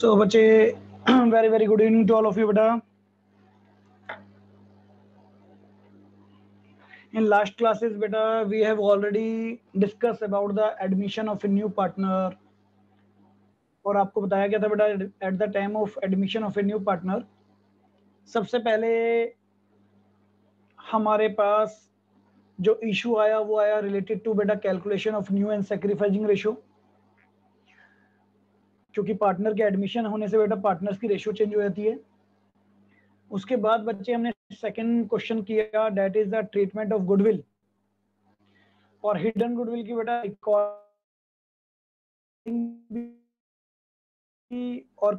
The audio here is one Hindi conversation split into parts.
सो बच्चे very very good evening to all of you बेटा. In last classes beta we have already discussed about the admission of a new partner. और आपको बताया गया था बेटा eight the time of admission of a new partner सबसे पहले हमारे पास जो इशू आया वो आया रिलेटेड टू बेटा calculation of new and sacrificing ratio. क्योंकि पार्टनर के एडमिशन होने से बेटा पार्टनर्स की रेशियो चेंज हो जाती है. उसके बाद बच्चे हमने सेकंड क्वेश्चन किया that is the treatment of goodwill और हिडन गुडविल की बेटा और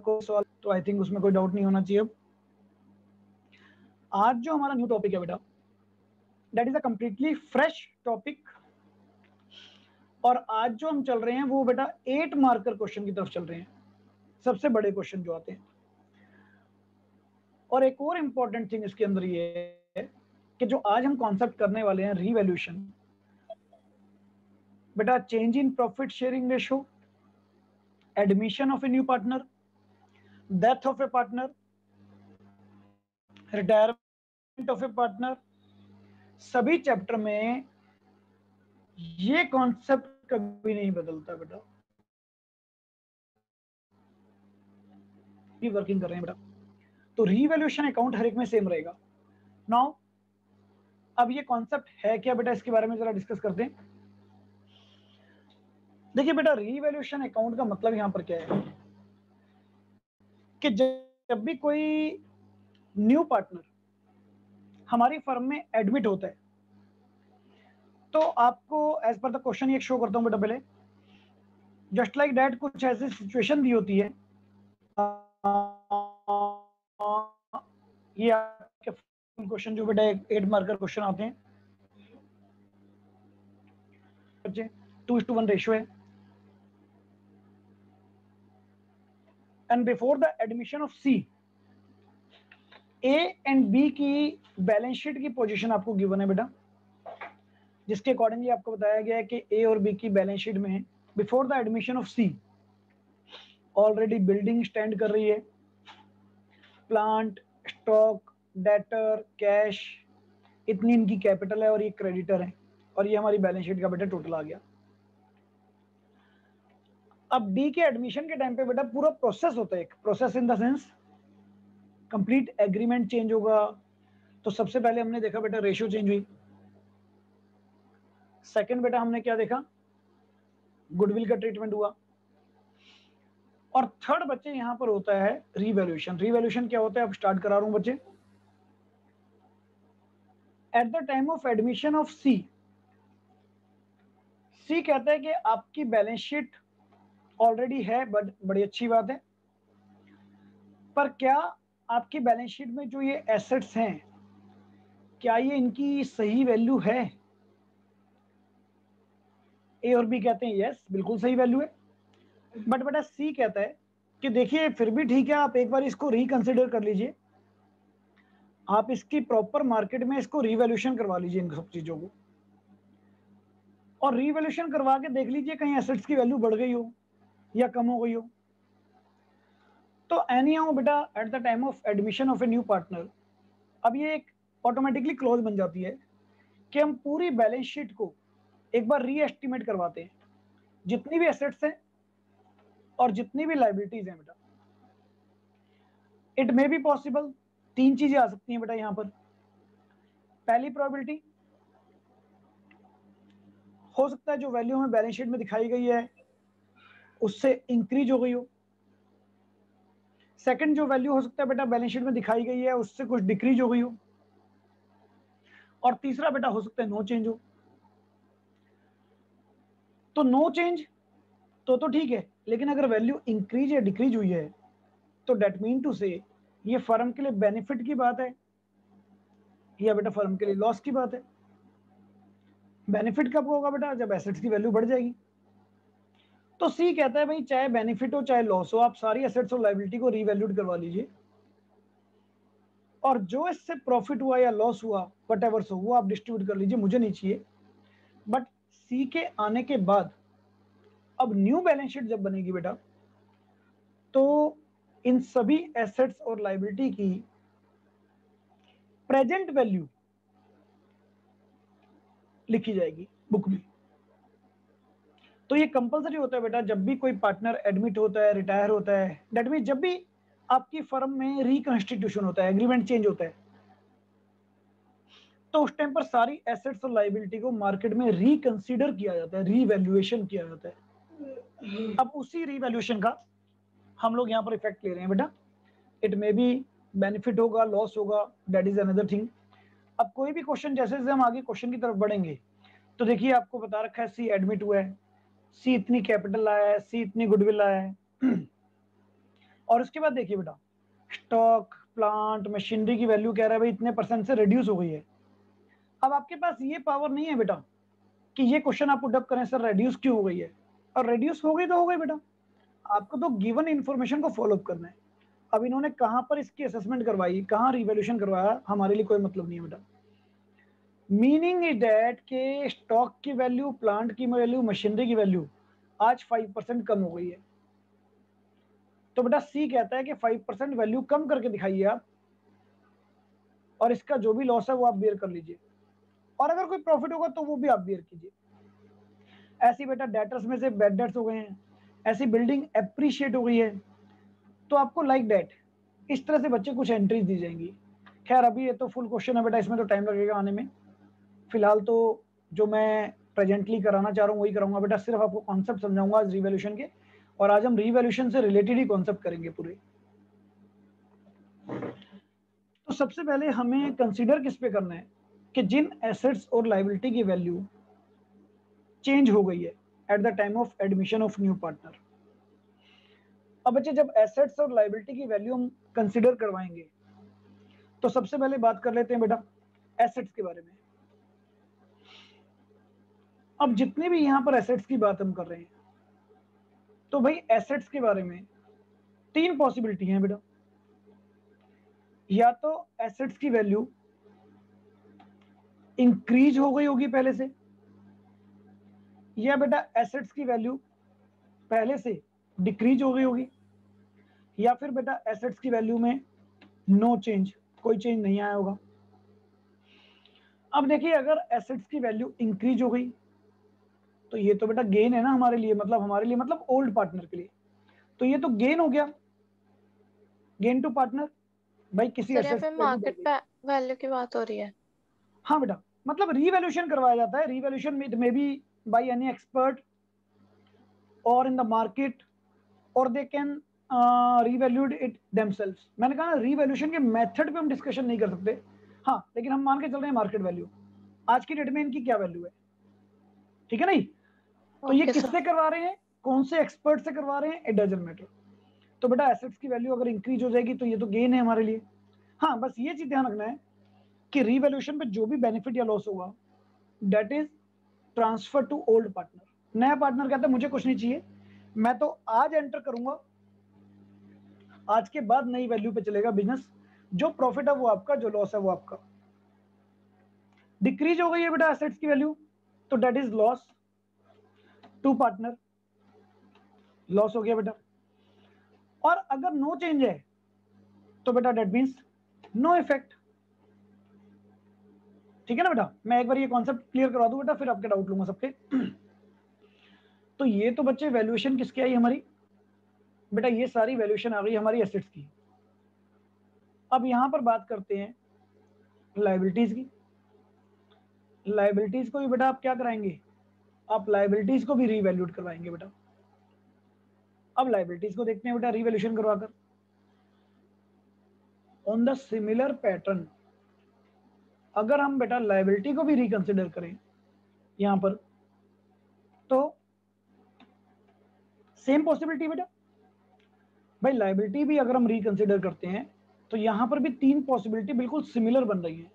तो आई थिंक उसमें कोई डाउट नहीं होना चाहिए. आज जो हमारा न्यू टॉपिक है बेटा that is a completely fresh topic और आज जो हम चल रहे हैं वो बेटा 8 मार्कर क्वेश्चन की तरफ चल रहे हैं, सबसे बड़े क्वेश्चन जो आते हैं. और एक और इंपॉर्टेंट थिंग इसके अंदर ये है कि जो आज हम कॉन्सेप्ट करने वाले हैं रीवैल्यूएशन बेटा change in profit sharing ratio, admission of a new partner, death of A partner, retirement of A partner, सभी चैप्टर में ये कॉन्सेप्ट कभी नहीं बदलता बेटा. भी वर्किंग कर रहे हैं बेटा तो रीवैल्यूएशन अकाउंट हर एक में सेम रहेगा. नाउ अब ये कॉन्सेप्ट है क्या बेटा इसके बारे में जरा डिस्कस करते हैं. देखिए बेटा रीवैल्यूएशन अकाउंट का मतलब यहां पर क्या है कि जब भी कोई न्यू पार्टनर हमारी फर्म में एडमिट होता है तो आपको एज पर द क्वेश्चन ये शो करता हूं बेटा पहले. जस्ट लाइक दैट कुछ ऐसी सिचुएशन दी होती है ये आपके क्वेश्चन जो बेटा 8 मार्कर क्वेश्चन आते हैं बच्चे 2:1 रेशियो है and before the admission of C A and B की बैलेंस शीट की पोजीशन आपको गिवन है बेटा जिसके अकॉर्डिंगली आपको बताया गया है कि ए और बी की बैलेंस शीट में before the admission of C already building stand कर रही है, प्लांट, स्टॉक, डेटर, कैश इतनी इनकी कैपिटल है और ये क्रेडिटर है और ये हमारी बैलेंस शीट का बेटा टोटल आ गया. अब डी के एडमिशन के टाइम पे बेटा पूरा प्रोसेस होता है, एक process in the sense complete agreement change होगा. तो सबसे पहले हमने देखा बेटा रेशियो चेंज हुई. सेकंड बेटा हमने क्या देखा गुडविल का ट्रीटमेंट हुआ. और थर्ड बच्चे यहां पर होता है रीवैल्यूएशन. रीवैल्यूएशन क्या होता है अब स्टार्ट करा रहा हूं बच्चे. At the time of admission of C कहता है कि आपकी बैलेंस शीट ऑलरेडी है बट बड़ी अच्छी बात है, पर क्या आपकी बैलेंस शीट में जो ये एसेट्स हैं क्या ये इनकी सही वैल्यू है. ए और बी कहते हैं यस बिल्कुल सही वैल्यू है, बट बेटा सी कहता है कि देखिए फिर भी ठीक है आप एक बार इसको रिकंसिडर कर लीजिए, आप इसकी प्रॉपर मार्केट में इसको रीवैल्यूएशन करवा लीजिए इन सब चीजों को और रीवैल्यूएशन करवा के देख लीजिए कहीं एसेट्स की वैल्यू बढ़ गई हो या कम हो गई हो. तो एनी हाउ बेटा eight the time of admission of a new partner अब ये एक ऑटोमेटिकली क्लोज बन जाती है कि हम पूरी बैलेंस शीट को एक बार री एस्टिमेट करवाते हैं, जितनी भी एसेट्स हैं और जितनी भी लायबिलिटीज हैं बेटा. इट मे बी पॉसिबल 3 चीजें आ सकती हैं बेटा यहां पर. पहली प्रोबेबिलिटी हो सकता है जो वैल्यू हमें बैलेंस शीट में दिखाई गई है उससे इंक्रीज हो गई हो. सेकंड जो वैल्यू हो सकता है बेटा बैलेंस शीट में दिखाई गई है उससे कुछ डिक्रीज हो गई हो. और तीसरा बेटा हो सकता है नो चेंज हो. तो नो चेंज तो ठीक है, लेकिन अगर वैल्यू इंक्रीज या डिक्रीज हुई है तो डेट मीन टू से ये फर्म के लिए बेनिफिट की बात है या बेटा फर्म के लिए लॉस की बात है. बेनिफिट कब होगा बेटा जब एसेट्स की वैल्यू बढ़ जाएगी. तो सी कहता है भाई चाहे बेनिफिट हो चाहे लॉस हो आप सारी एसेट्स और लायबिलिटी को रीवैल्यूड करवा लीजिए और जो इससे प्रॉफिट हुआ या लॉस हुआ वट एवर हो वो आप डिस्ट्रीब्यूट कर लीजिए, मुझे नहीं चाहिए. बट सी के आने के बाद अब न्यू बैलेंस शीट जब बनेगी बेटा तो इन सभी एसेट्स और लायबिलिटी की प्रेजेंट वैल्यू लिखी जाएगी बुक में। तो ये कंपलसरी होता है बेटा, जब भी कोई पार्टनर एडमिट होता है, रिटायर होता है, दैट मीन जब भी आपकी फर्म में रिकंस्टिट्यूशन होता है, एग्रीमेंट चेंज होता है, तो उस टाइम पर सारी एसेट्स और लायबिलिटी को मार्केट में रिकंसीडर किया जाता है, रीवैल्यूएशन किया जाता है। अब उसी रीवैल्यूएशन का हम लोग यहाँ पर इफेक्ट ले रहे हैं बेटा। इट मे बी बेनिफिट होगा, लॉस होगा, दैट इज अनदर थिंग। अब कोई भी क्वेश्चन, जैसे जैसे हम आगे क्वेश्चन की तरफ बढ़ेंगे, तो देखिए आपको बता रखा है सी एडमिट हुआ है, सी इतनी कैपिटल आया है, सी इतनी गुडविल आया है और उसके बाद देखिए बेटा, स्टॉक, प्लांट, मशीनरी की वैल्यू कह रहा है भाई इतने परसेंट से रिड्यूस हो गई है। अब आपके पास ये पावर नहीं है बेटा कि ये क्वेश्चन आप पुट अप करें, सर रिड्यूस क्यों हो गई है, और रिड्यूस हो गई तो हो गई बेटा, आपको तो गिवन इन्फॉर्मेशन को फॉलो अप करना है। अब इन्होंने कहां पर इसकी असेसमेंट करवाई, कहां रिवैल्यूएशन करवाया, हमारे लिए कोई मतलब नहीं है बेटा। मीनिंग इज दैट के स्टॉक की वैल्यू, प्लांट की वैल्यू, मशीनरी की वैल्यू आज 5% कम हो गई है। तो बेटा सी कहता है कि 5% वैल्यू कम करके दिखाइए आप, और इसका जो भी लॉस है वो आप बेयर कर लीजिए, और अगर कोई प्रॉफिट होगा तो वो भी आप बेयर कीजिए। ऐसी बेटा डेटर्स में से बैड डेट्स हो गए हैं, ऐसी बिल्डिंग एप्रिशिएट हो गई है, तो आपको लाइक डेट इस तरह से बच्चे कुछ एंट्रीज दी जाएंगी। खैर अभी ये तो फुल क्वेश्चन है बेटा, इसमें तो टाइम लगेगा आने में। फिलहाल तो जो मैं प्रेजेंटली कराना चाह रहा हूँ वही कराऊंगा बेटा, सिर्फ आपको कॉन्सेप्ट समझाऊंगा आज रिवैल्यूएशन के, और आज हम रिवैल्यूएशन से रिलेटेड ही कॉन्सेप्ट करेंगे पूरे। तो सबसे पहले हमें कंसीडर किस पे करना है कि जिन एसेट्स और लायबिलिटी की वैल्यू चेंज हो गई है eight the time of admission of new partner. अब बच्चे जब एसेट्स और लायबिलिटी की वैल्यू हम कंसीडर करवाएंगे, तो सबसे पहले बात कर लेते हैं बेटा एसेट्स के बारे में। अब जितने भी यहां पर एसेट्स की बात हम कर रहे हैं, तो भाई एसेट्स के बारे में तीन पॉसिबिलिटी हैं बेटा। या तो एसेट्स की वैल्यू इंक्रीज हो गई होगी पहले से, या बेटा एसेट्स की वैल्यू पहले से डिक्रीज हो गई होगी, या फिर बेटा एसेट्स की वैल्यू में नो चेंज, कोई चेंज नहीं आया होगा। अब देखिए अगर एसेट्स की वैल्यू इंक्रीज हो गई तो ये तो बेटा गेन है ना हमारे लिए, मतलब ओल्ड पार्टनर के लिए, तो ये तो गेन हो गया, गेन टू पार्टनर। भाई किसी सर यहाँ एसेट्स पे की वैल्यू बढ़ मार्केट गई। वैल्यू की बात हो रही है। हाँ बेटा, मतलब रीवैल्यूएशन करवाया जाता है, revaluation it may be by any expert और इन द मार्केट, और they can revalued it themselves. मैंने कहा ना रीवैल्यूएशन के मेथड पे हम डिस्कशन नहीं कर सकते, हाँ लेकिन हम मान के चल रहे हैं मार्केट वैल्यू, आज की डेट में इनकी क्या वैल्यू है, ठीक है नहीं। तो ये ओके सर। किससे करवा रहे हैं, कौन से एक्सपर्ट से करवा रहे हैं, इट डजंट मैटर। तो बेटा एसेट्स की वैल्यू अगर इंक्रीज हो जाएगी तो ये तो गेन है हमारे लिए। हाँ बस ये चीज ध्यान रखना है कि रीवैल्यूएशन पे जो भी बेनिफिट या लॉस होगा that is transfer to old partner. नया पार्टनर कहता है मुझे कुछ नहीं चाहिए, मैं तो आज एंटर करूंगा, आज के बाद नई वैल्यू पे चलेगा बिजनेस, जो प्रॉफिट है वो आपका, जो लॉस है वो आपका। डिक्रीज हो गई है बेटा एसेट्स की वैल्यू, तो that is loss to partner, loss हो गया बेटा। और अगर नो चेंज है तो बेटा दैट मीन्स नो इफेक्ट, ठीक है ना बेटा। मैं एक बार ये कॉन्सेप्ट क्लियर करवा दूं बेटा, फिर आपके डाउट लूंगा सबके। तो ये तो बच्चे वैल्यूएशन किसकी आई हमारी, बेटा ये सारी वैल्यूएशन आ गई हमारी एसेट्स की। अब यहां पर बात करते हैं लायबिलिटीज की। लायबिलिटीज को भी बेटा आप क्या कराएंगे, आप लायबिलिटीज को भी रीवैल्यूड करवाएंगे बेटा। अब लायबिलिटीज को देखते हैं बेटा रीवैल्यूएशन करवाकर, ऑन द सिमिलर पैटर्न अगर हम बेटा लायबिलिटी को भी रिकंसिडर करें यहां पर, तो सेम पॉसिबिलिटी बेटा। भाई लायबिलिटी भी अगर हम रिकंसिडर करते हैं तो यहां पर भी तीन पॉसिबिलिटी बिल्कुल सिमिलर बन रही है।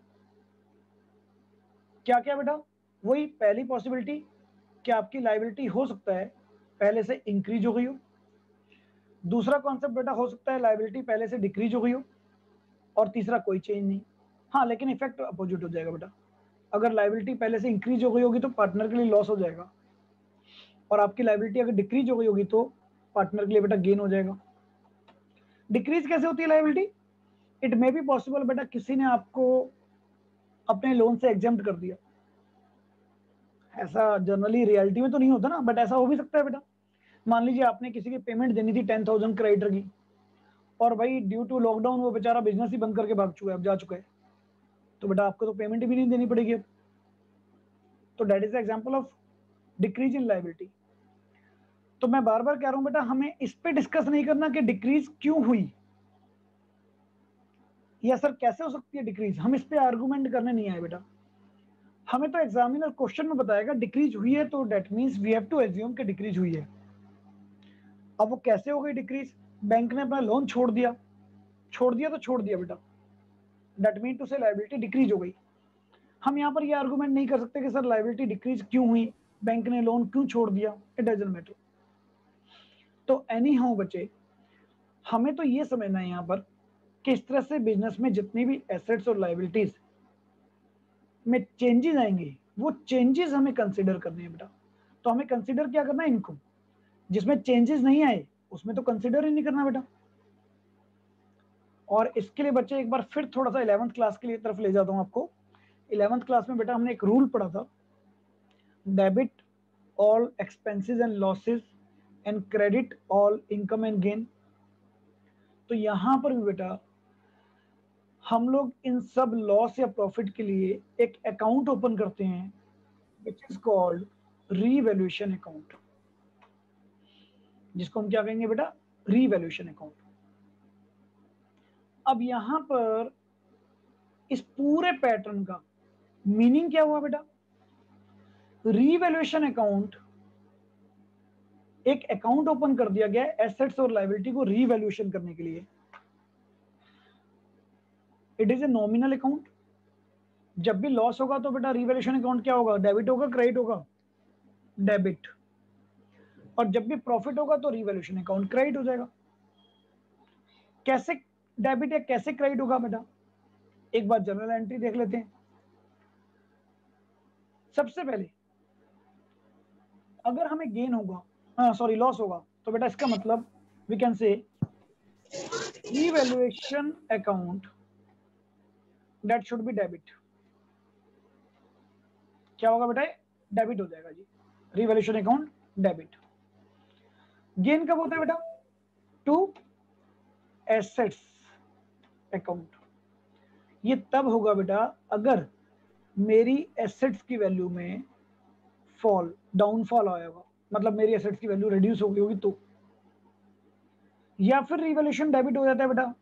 क्या क्या बेटा, वही पहली पॉसिबिलिटी कि आपकी लायबिलिटी हो सकता है पहले से इंक्रीज हो गई हो। दूसरा कॉन्सेप्ट बेटा हो सकता है लायबिलिटी पहले से डिक्रीज हो गई हो। और तीसरा कोई चेंज नहीं, हाँ लेकिन इफेक्ट अपोजिट हो जाएगा बेटा। अगर लायबिलिटी पहले से इंक्रीज हो गई होगी तो पार्टनर के लिए लॉस हो जाएगा, और आपकी लायबिलिटी अगर डिक्रीज हो गई होगी तो पार्टनर के लिए बेटा गेन हो जाएगा। डिक्रीज कैसे होती है liability? It may be possible बेटा किसी ने आपको अपने लोन से एग्जेम्प्ट कर दिया, ऐसा जनरली रियलिटी में तो नहीं होता ना, बट ऐसा हो भी सकता है बेटा। मान लीजिए आपने किसी की पेमेंट देनी थी 10,000 क्रेडिटर की, और भाई ड्यू टू लॉकडाउन वो बेचारा बिजनेस ही बंद करके भाग चुका है, अब जा चुका है, तो बेटा आपको तो पेमेंट भी नहीं देनी पड़ेगी अब। तो that is example of decrease in liability. तो मैं बार बार कह रहा हूं बेटा, हमें इस पे डिस्कस नहीं करना कि डिक्रीज क्यों हुई या सर कैसे हो सकती है डिक्रीज, हम इस पे आर्गुमेंट करने नहीं आए बेटा। हमें तो एग्जामिनर क्वेश्चन में बताएगा डिक्रीज हुई है, तो that means we have to assume कि डिक्रीज हुई है। अब वो कैसे हो गई डिक्रीज? बैंक ने अपना लोन छोड़ दिया तो छोड़ दिया बेटा, दैट मीन टू से लायबिलिटी डिक्रीज हो गई। हम यहाँ पर ये आर्गुमेंट नहीं कर सकते कि सर लायबिलिटी डिक्रीज क्यों हुई, बैंक ने लोन क्यों छोड़ दिया, इट डजंट मैटर। तो एनी हाउ बच्चे, हमें तो ये समझना है यहाँ पर किस तरह से बिजनेस में जितनी भी एसेट्स और लायबिलिटीज में चेंजेस आएंगे, वो चेंजेस हमें कंसिडर करने हैं बेटा। तो हमें कंसिडर क्या करना है, इनको। जिसमें चेंजेस नहीं आए उसमें तो कंसिडर ही नहीं करना बेटा। और इसके लिए बच्चे एक बार फिर थोड़ा सा 11th क्लास के लिए तरफ ले जाता हूँ आपको। 11th क्लास में बेटा हमने एक रूल पढ़ा था, debit all expenses and losses and credit all income and gain. तो यहां पर भी बेटा हम लोग इन सब लॉस या प्रॉफिट के लिए एक अकाउंट ओपन करते हैं which is called revaluation account, जिसको हम क्या कहेंगे बेटा, रीवैल्यूएशन अकाउंट। अब यहां पर इस पूरे पैटर्न का मीनिंग क्या हुआ बेटा? रीवैल्यूएशन अकाउंट, एक अकाउंट ओपन कर दिया गया एसेट्स और लायबिलिटी को रीवैल्यूएशन करने के लिए। It is a nominal account. जब भी लॉस होगा तो बेटा रीवैल्यूएशन अकाउंट क्या होगा, डेबिट होगा क्रेडिट होगा, डेबिट। और जब भी प्रॉफिट होगा तो रीवैल्यूएशन अकाउंट क्रेडिट हो जाएगा। कैसे डेबिट या कैसे क्रेडिट होगा बेटा? एक बार जनरल एंट्री देख लेते हैं। सबसे पहले अगर हमें गेन होगा, सॉरी लॉस होगा, तो बेटा इसका मतलब we can say revaluation account that should be debit. क्या होगा बेटा, डेबिट हो जाएगा जी, रीवैल्यूएशन अकाउंट डेबिट। गेन कब होता है बेटा, टू एसेट्स अकाउंट। ये तब होगा बेटा अगर मेरी एसेट्स की वैल्यू में फॉल, डाउनफॉल आया होगा, मतलब मेरी एसेट्स की वैल्यू रिड्यूस हो गई होगी तो। या फिर रिवैल्यूएशन डेबिट हो जाता है बेटा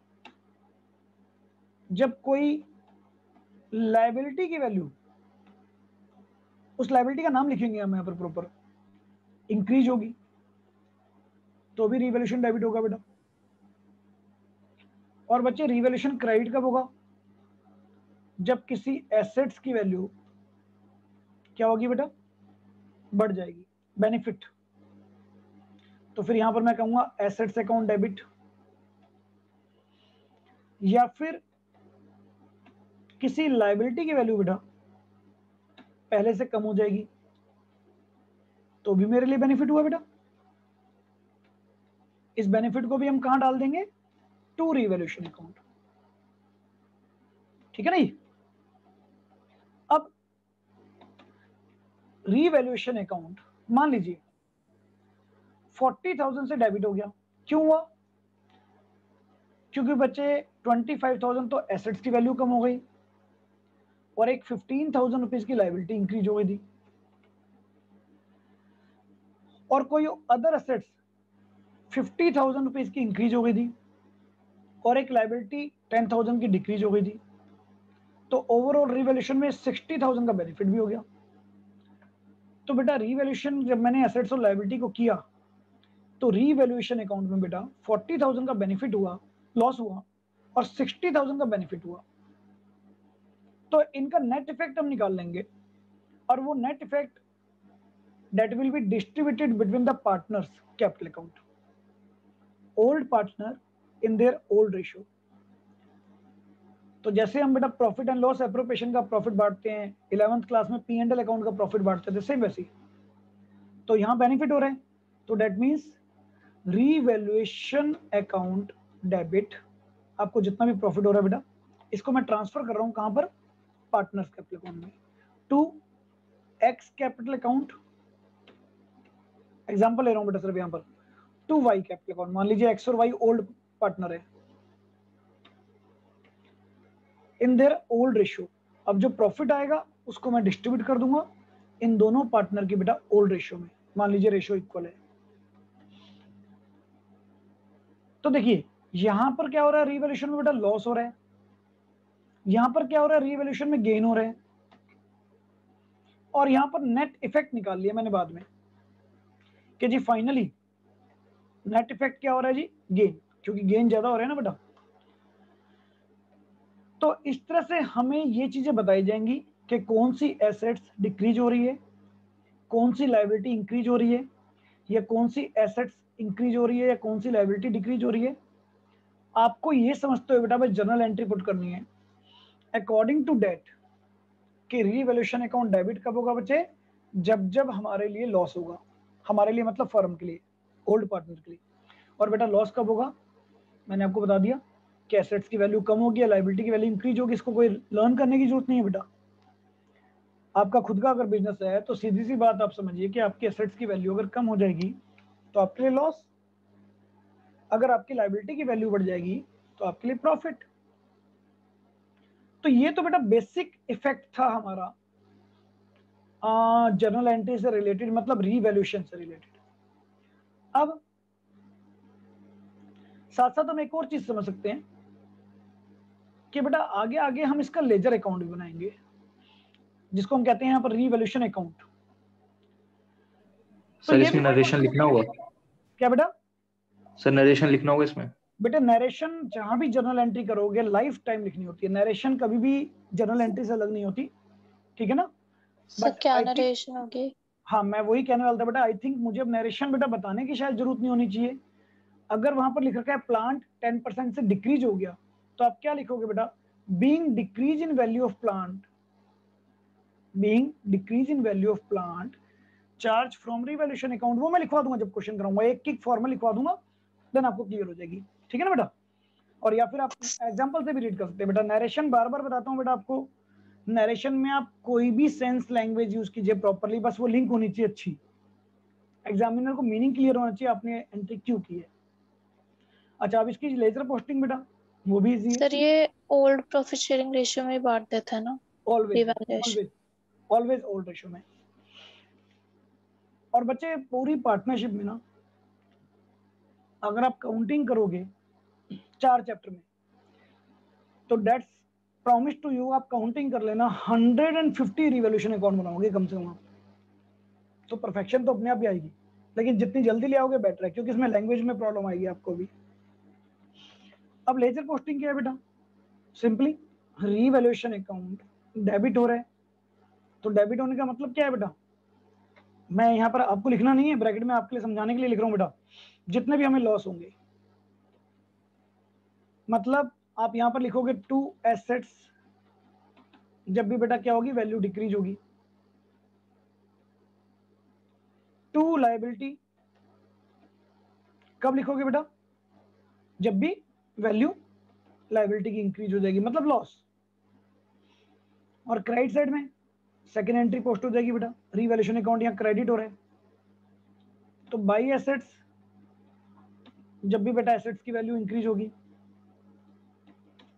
जब कोई लायबिलिटी की वैल्यू, उस लायबिलिटी का नाम लिखेंगे हम यहाँ पर प्रॉपर, इंक्रीज होगी तो भी रिवैल्यूएशन डेबिट होगा बेटा। और बच्चे रिवैल्यूएशन क्रेडिट कब होगा, जब किसी एसेट्स की वैल्यू क्या होगी बेटा, बढ़ जाएगी, बेनिफिट। तो फिर यहां पर मैं कहूंगा एसेट्स अकाउंट डेबिट। या फिर किसी लायबिलिटी की वैल्यू बेटा पहले से कम हो जाएगी तो भी मेरे लिए बेनिफिट हुआ बेटा। इस बेनिफिट को भी हम कहां डाल देंगे, टू रिवैल्यूएशन अकाउंट। ठीक है नहीं? अब रिवैल्यूएशन अकाउंट मान लीजिए 40,000 से डेबिट हो गया, क्यों हुआ? क्योंकि बच्चे 25,000 तो एसेट्स की वैल्यू कम हो गई और एक 15,000 रुपीज की लायबिलिटी इंक्रीज हो गई थी, और कोई अदर एसेट्स 50,000 रुपीज की इंक्रीज हो गई थी और एक लायबिलिटी 10,000 की डिक्रीज हो गई थी। तो ओवरऑल रिवैल्यूएशन में 60,000 का बेनिफिट भी हो गया। तो बेटा रिवैल्यूएशन जब मैंने एसेट्स और लायबिलिटी को किया तो रिवैल्यूएशन अकाउंट में बेटा 40,000 का बेनिफिट हुआ, लॉस हुआ, और 60,000 का बेनिफिट हुआ। तो इनका नेट इफेक्ट हम निकाल लेंगे, और वो net effect that will be distributed between the partners capital account, old partner in their old ratio. तो जैसे हम बेटा प्रॉफिट एंड लॉस एप्रोप्रिएशन का प्रॉफिट बांटते हैं, 11th क्लास में पी एंड एल अकाउंट का प्रॉफिट बांटते थे, सेम वैसे ही तो यहां बेनिफिट हो रहे हैं। तो that means revaluation account debit, आपको जितना भी प्रॉफिट हो रहा है बेटा इसको मैं ट्रांसफर कर रहा हूं कहां पर, पार्टनर्स कैपिटल अकाउंट में, to X capital account, example ले रहा हूं बेटा सिर्फ यहां पर, टू वाई कैपिटल अकाउंट। मान लीजिए एक्स और वाई ओल्ड पार्टनर है इन देयर ओल्ड रेशियो। अब जो प्रॉफिट आएगा उसको मैं डिस्ट्रीब्यूट कर दूंगा इन दोनों पार्टनर की बेटा ओल्ड रेशियो में। मान लीजिए रेशियो इक्वल है। तो देखिए यहां पर क्या हो रहा है, रीवैल्यूएशन में बेटा लॉस हो रहा है, यहां पर क्या हो रहा है, रीवैल्यूएशन में गेन हो रहा है, और यहां पर नेट इफेक्ट निकाल लिया मैंने बाद में कि जी फाइनली नेट इफेक्ट क्या हो रहा है जी, गेन, क्योंकि गेन ज्यादा हो रहा है ना बेटा। तो इस तरह से हमें ये चीजें बताई जाएंगी कि कौन सी एसेट्स डिक्रीज हो रही है, कौन सी लायबिलिटी इंक्रीज हो रही है, या कौन सी एसेट्स इंक्रीज हो रही है, या कौन सी लायबिलिटी डिक्रीज हो रही है। आपको ये समझते हुए बेटा भाई जर्नल एंट्री पुट करनी है अकॉर्डिंग टू डेट कि रीवैल्यूएशन अकाउंट डेबिट कब होगा बच्चे, जब जब हमारे लिए लॉस होगा, हमारे लिए मतलब फर्म के लिए, ओल्ड पार्टनर के लिए। और बेटा लॉस कब होगा, मैंने आपको बता दिया कि एसेट्स की वैल्यू कम होगी या लायबिलिटी की वैल्यू इंक्रीज होगी। इसको कोई लर्न करने की जरूरत नहीं है बेटा। आपका खुद का अगर बिजनेस है तो सीधी सी बात आप समझिए कि आपकी एसेट्स की वैल्यू अगर कम हो जाएगी तो आपके लिए लॉस, अगर आपकी लायबिलिटी की वैल्यू बढ़ जाएगी तो आपके लिए प्रॉफिट। तो ये तो बेटा बेसिक इफेक्ट था हमारा जर्नल एंट्री से रिलेटेड, मतलब रीवैल्यूएशन से रिलेटेड। अब साथ साथ हम एक और चीज समझ सकते हैं कि बेटा आगे आगे हम इसका लेजर अकाउंट भी बनाएंगे जिसको हम कहते हैं यहाँ पर रीवैल्यूएशन अकाउंट। तो सर ये इसमें भी कोई नरेशन लिखना होगा? क्या बेटा? सर नरेशन लिखना होगा इसमें? बेटा नरेशन जहां भी जर्नल एंट्री करोगे लाइफ टाइम लिखनी होती है, नरेशन कभी भी जर्नल एंट्री से अलग नहीं होती, ठीक है ना। सर बट क्या आई थिंक, नरेशन होगी? हाँ मैं वही कहने वाला था बेटा, आई थिंक मुझे अब नरेशन बेटा बताने की शायद जरूरत नहीं होनी चाहिए। अगर वहां पर लिख रखा है प्लांट 10% से डिक्रीज हो गया तो आप क्या लिखोगे बेटा, being decrease in value of plant, being decrease in value of plant charge from revaluation account. वो मैं लिखवा दूंगा जब क्वेश्चन कराऊंगा, एक एक फॉर्मल लिखवा दूंगा, देन आपको क्लियर हो जाएगी, ठीक है ना बेटा। और या फिर आप एग्जांपल से भी रीड कर सकते हैं बेटा। नरेशन बार बार बताता हूं बेटा आपको, नरेशन में आप कोई भी सेंस लैंग्वेज यूज कीजिए प्रॉपरली, बस वो लिंक होनी चाहिए अच्छी, एग्जामिनर को मीनिंग क्लियर होना चाहिए आपने एंट्री क्यों की है। अच्छा अब इसकी लेजर पोस्टिंग बेटा वो भी इजी है। सर ये ओल्ड प्रॉफिट शेयरिंग रेशियो में बांट देता है ना always revaluation? Always always old ratio में। और बच्चे पूरी पार्टनरशिप में ना अगर आप काउंटिंग करोगे 4 चैप्टर में तो डेट्स प्रॉमिस टू यू, आप काउंटिंग कर लेना 150 रिवैल्यूएशन अकाउंट बनाओगे कम से कम आप। तो परफेक्शन तो अपने आप ही आएगी, लेकिन जितनी जल्दी ले आओगे बेटर है, क्योंकि इसमें लैंग्वेज में प्रॉब्लम आएगी आपको भी। अब लेजर पोस्टिंग क्या है बेटा, सिंपली रीवैल्यूएशन अकाउंट डेबिट हो रहा है, तो डेबिट होने का मतलब क्या है बेटा, मैं यहाँ पर आपको लिखना नहीं है, ब्रैकेट में आपके लिए समझाने के लिए लिख रहा हूँ बेटा, जितने भी हमें लॉस होंगे, मतलब आप यहाँ पर लिखोगे टू एसेट्स, जब भी बेटा क्या होगी, वैल्यू डिक्रीज होगी, टू लायबिलिटी, कब लिखोगे बेटा, जब भी वैल्यू लायबिलिटी की इंक्रीज हो जाएगी, मतलब लॉस। और क्रेडिट साइड में सेकेंड एंट्री पोस्ट हो जाएगी बेटा, रीवैल्यूएशन अकाउंट यहाँ क्रेडिट हो रहा है, तो बाई एसेट्स, जब भी बेटा एसेट्स की वैल्यू इंक्रीज होगी,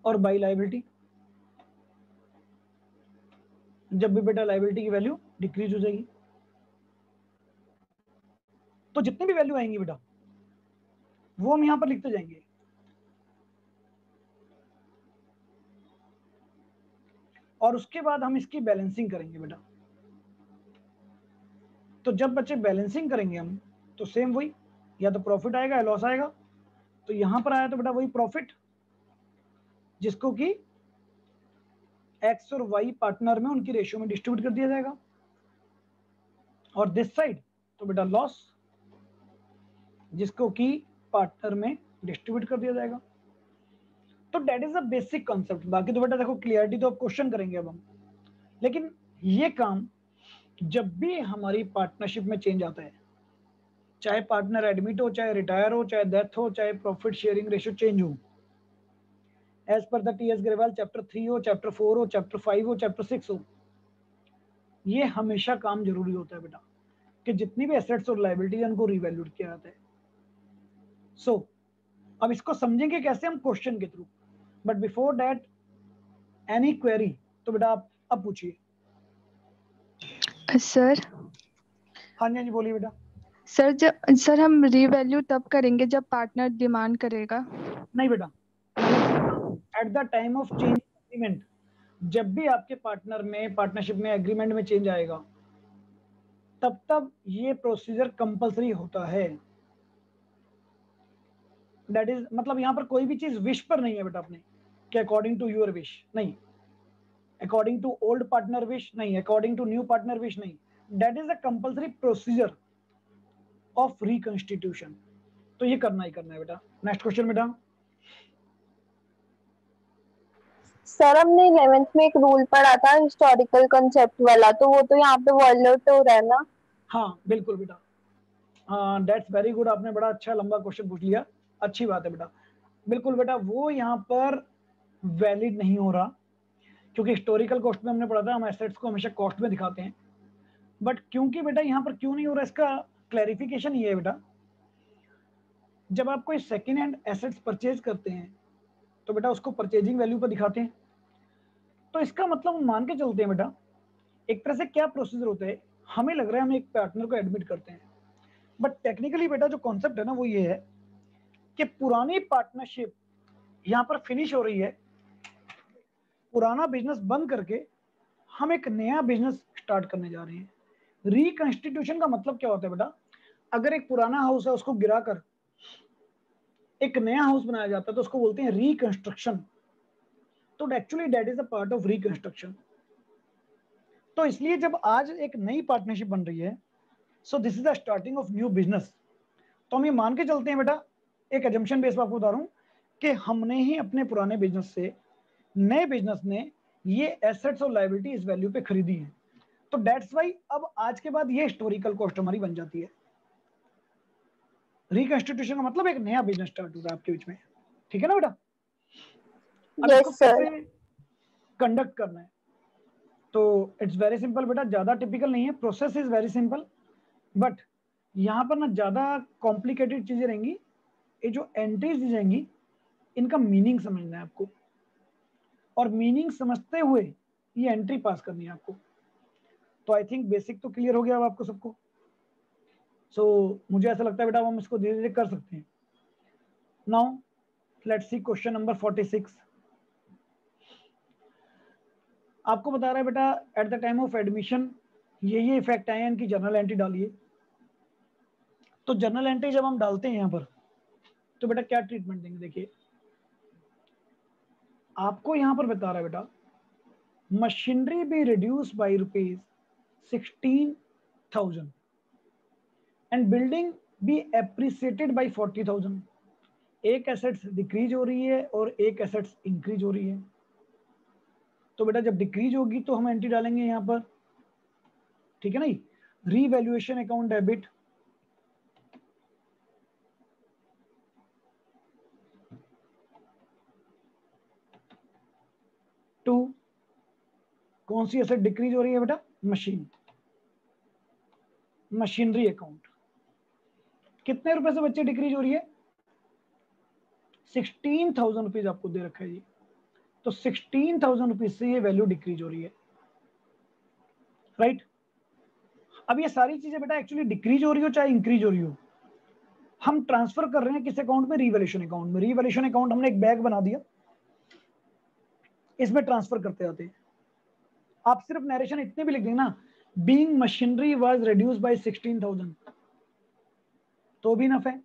और बाई लायबिलिटी, जब भी बेटा लायबिलिटी की वैल्यू डिक्रीज हो जाएगी। तो जितनी भी वैल्यू आएंगी बेटा वो हम यहां पर लिखते जाएंगे। और उसके बाद हम इसकी बैलेंसिंग करेंगे बेटा। तो जब बच्चे बैलेंसिंग करेंगे हम तो सेम वही, या तो प्रॉफिट आएगा या लॉस आएगा। तो यहां पर आया तो बेटा वही प्रॉफिट जिसको कि एक्स और वाई पार्टनर में उनकी रेशियो में डिस्ट्रीब्यूट कर दिया जाएगा, और दिस साइड तो बेटा लॉस जिसको कि पार्टनर में डिस्ट्रीब्यूट कर दिया जाएगा। तो that is a basic concept. बाकी तो बेटा देखो क्लियरिटी तो अब क्वेश्चन करेंगे अब हम, लेकिन ये काम जब भी हमारी पार्टनरशिप में चेंज आता है, चाहे पार्टनर एडमिट हो, चाहे रिटायर हो, चाहे डेथ हो, चाहे प्रॉफिट शेयरिंग रेशियो चेंज हो, as per the T S Grewal chapter 3 हो, चैप्टर 4 हो, चैप्टर 5 हो, चैप्टर 6 हो, ये हमेशा काम जरूरी होता है बेटा कि जितनी भी एसेट्स और लायबिलिटी है उनको रिवैल्यूड किया जाता है। सो अब इसको समझेंगे कैसे हम, क्वेश्चन के through. But before that any query, तो बेटा आप अब पूछिए। सर हाँ जी बोलिए बेटा। सर हम रीवैल्यू तब करेंगे जब पार्टनर डिमांड करेगा। नहीं बेटा, eight the time of change agreement, जब भी आपके पार्टनर में, पार्टनरशिप में, एग्रीमेंट में चेंज आएगा, तब ये प्रोसीजर कंपलसरी होता है। दैट इज मतलब यहाँ पर कोई भी चीज विश पर नहीं है बेटा अपने, कि अकॉर्डिंग टू यूर विश, नहीं, according to old partner wish नहीं, according to new partner wish नहीं, that is a compulsory procedure of reconstitution. तो ये करना ही करना है बेटा। नेक्स्ट क्वेश्चन बेटा। सर हमने 11th में एक रूल पढ़ा था हिस्टोरिकल कंसेप्ट वाला, तो वो तो यहाँ पे वॉयलेट हो रहा है ना? हाँ बिल्कुल बेटा, दैट्स वेरी गुड, आपने बड़ा अच्छा लंबा क्वेश्चन पूछ लिया, अच्छी बात है बेटा। बिल्कुल बेटा, वो यहाँ पर वैलिड नहीं हो रहा, क्योंकि हिस्टोरिकल कॉस्ट में हमने पढ़ा था हम एसेट्स को हमेशा कॉस्ट में दिखाते हैं। बट क्योंकि बेटा यहाँ पर क्यों नहीं हो रहा, इसका क्लैरिफिकेशन ये है बेटा, जब आप कोई सेकेंड हैंड एसेट्स परचेज करते हैं तो बेटा उसको परचेजिंग वैल्यू पर दिखाते हैं। तो इसका मतलब हम मान के चलते हैं बेटा, एक तरह से क्या प्रोसीजर होता है, हमें लग रहा है हम एक पार्टनर को एडमिट करते हैं, बट टेक्निकली बेटा जो कॉन्सेप्ट है ना वो ये है कि पुरानी पार्टनरशिप यहाँ पर फिनिश हो रही है, पुराना बिजनेस बंद करके हम एक नया बिजनेस स्टार्ट करने जा रहे हैं। रिकंस्टिट्यूशन का मतलब क्या होता है बेटा, अगर एक पुराना हाउस है उसको गिराकर एक नया हाउस बनाया जाता है तो उसको बोलते हैं रिकंस्ट्रक्शन। तो actually that is a part of reconstruction. तो इसलिए जब आज एक नई पार्टनरशिप बन रही है, so this is the starting of new business, तो हम ये मान के चलते हैं बेटा, एक एजम्पशन बेस पर आपको बता रहा हूं कि हमने ही अपने पुराने बिजनेस से नए बिजनेस ने ये एसेट्स और लायबिलिटी इस वैल्यू पे खरीदी है। तो दैट्स वाई अब आज के बाद ये हिस्टोरिकल कॉस्ट हमारी बन जाती है। रिकंस्टिट्यूशन का मतलब एक नया बिजनेस स्टार्ट होगा आपके बीच में, ठीक है ना बेटा। अब इसको कैसे कंडक्ट करना है, तो इट्स वेरी सिंपल बेटा, ज्यादा टिपिकल नहीं है, process is very simple, but यहाँ पर ना ज्यादा कॉम्प्लिकेटेड चीजें रहेंगी। ये जो एंट्रीज दी जाएंगी इनका मीनिंग समझना है आपको, और मीनिंग समझते हुए ये एंट्री पास करनी है आपको। तो आई थिंक बेसिक तो क्लियर हो गया अब आपको सबको। सो मुझे ऐसा लगता है बेटा हम इसको धीरे धीरे कर सकते हैं। Now let's see question number 46। आपको बता रहा है बेटा eight the time of admission ये इफेक्ट आए हैं, इनकी जर्नल एंट्री डालिए। तो जर्नल एंट्री जब हम डालते हैं यहाँ पर तो बेटा क्या ट्रीटमेंट देंगे, देखिए आपको यहाँ पर बता रहा है बेटा, machinery be reduce by ₹16,000 and building be appreciated by 40,000। एक एसेट्स डिक्रीज हो रही है और एक एसेट्स इंक्रीज हो रही है। तो बेटा जब डिक्रीज होगी तो हम एंट्री डालेंगे यहाँ पर, ठीक है ना। रीवैल्यूएशन अकाउंट डेबिट, टू कौन सी एसेट डिक्रीज हो रही है बेटा, मशीनरी अकाउंट। कितने रुपए से बच्चे डिक्रीज हो रही है, 16,000 रुपीज आपको दे रखा है जी। तो 16,000 रुपीज से ये वैल्यू डिक्रीज हो रही है, राइट। अब ये सारी चीजें बेटा एक्चुअली डिक्रीज हो रही हो चाहे इंक्रीज हो रही हो, हम ट्रांसफर कर रहे हैं किस अकाउंट में, रीवैल्यूएशन अकाउंट में। रीवैल्यूएशन अकाउंट हमने एक बैग बना दिया, इसमें ट्रांसफर करते जाते हैं। आप सिर्फ नरेशन इतने भी लिख देंगे ना, being machinery was reduced by 16,000, तो भी नफ है।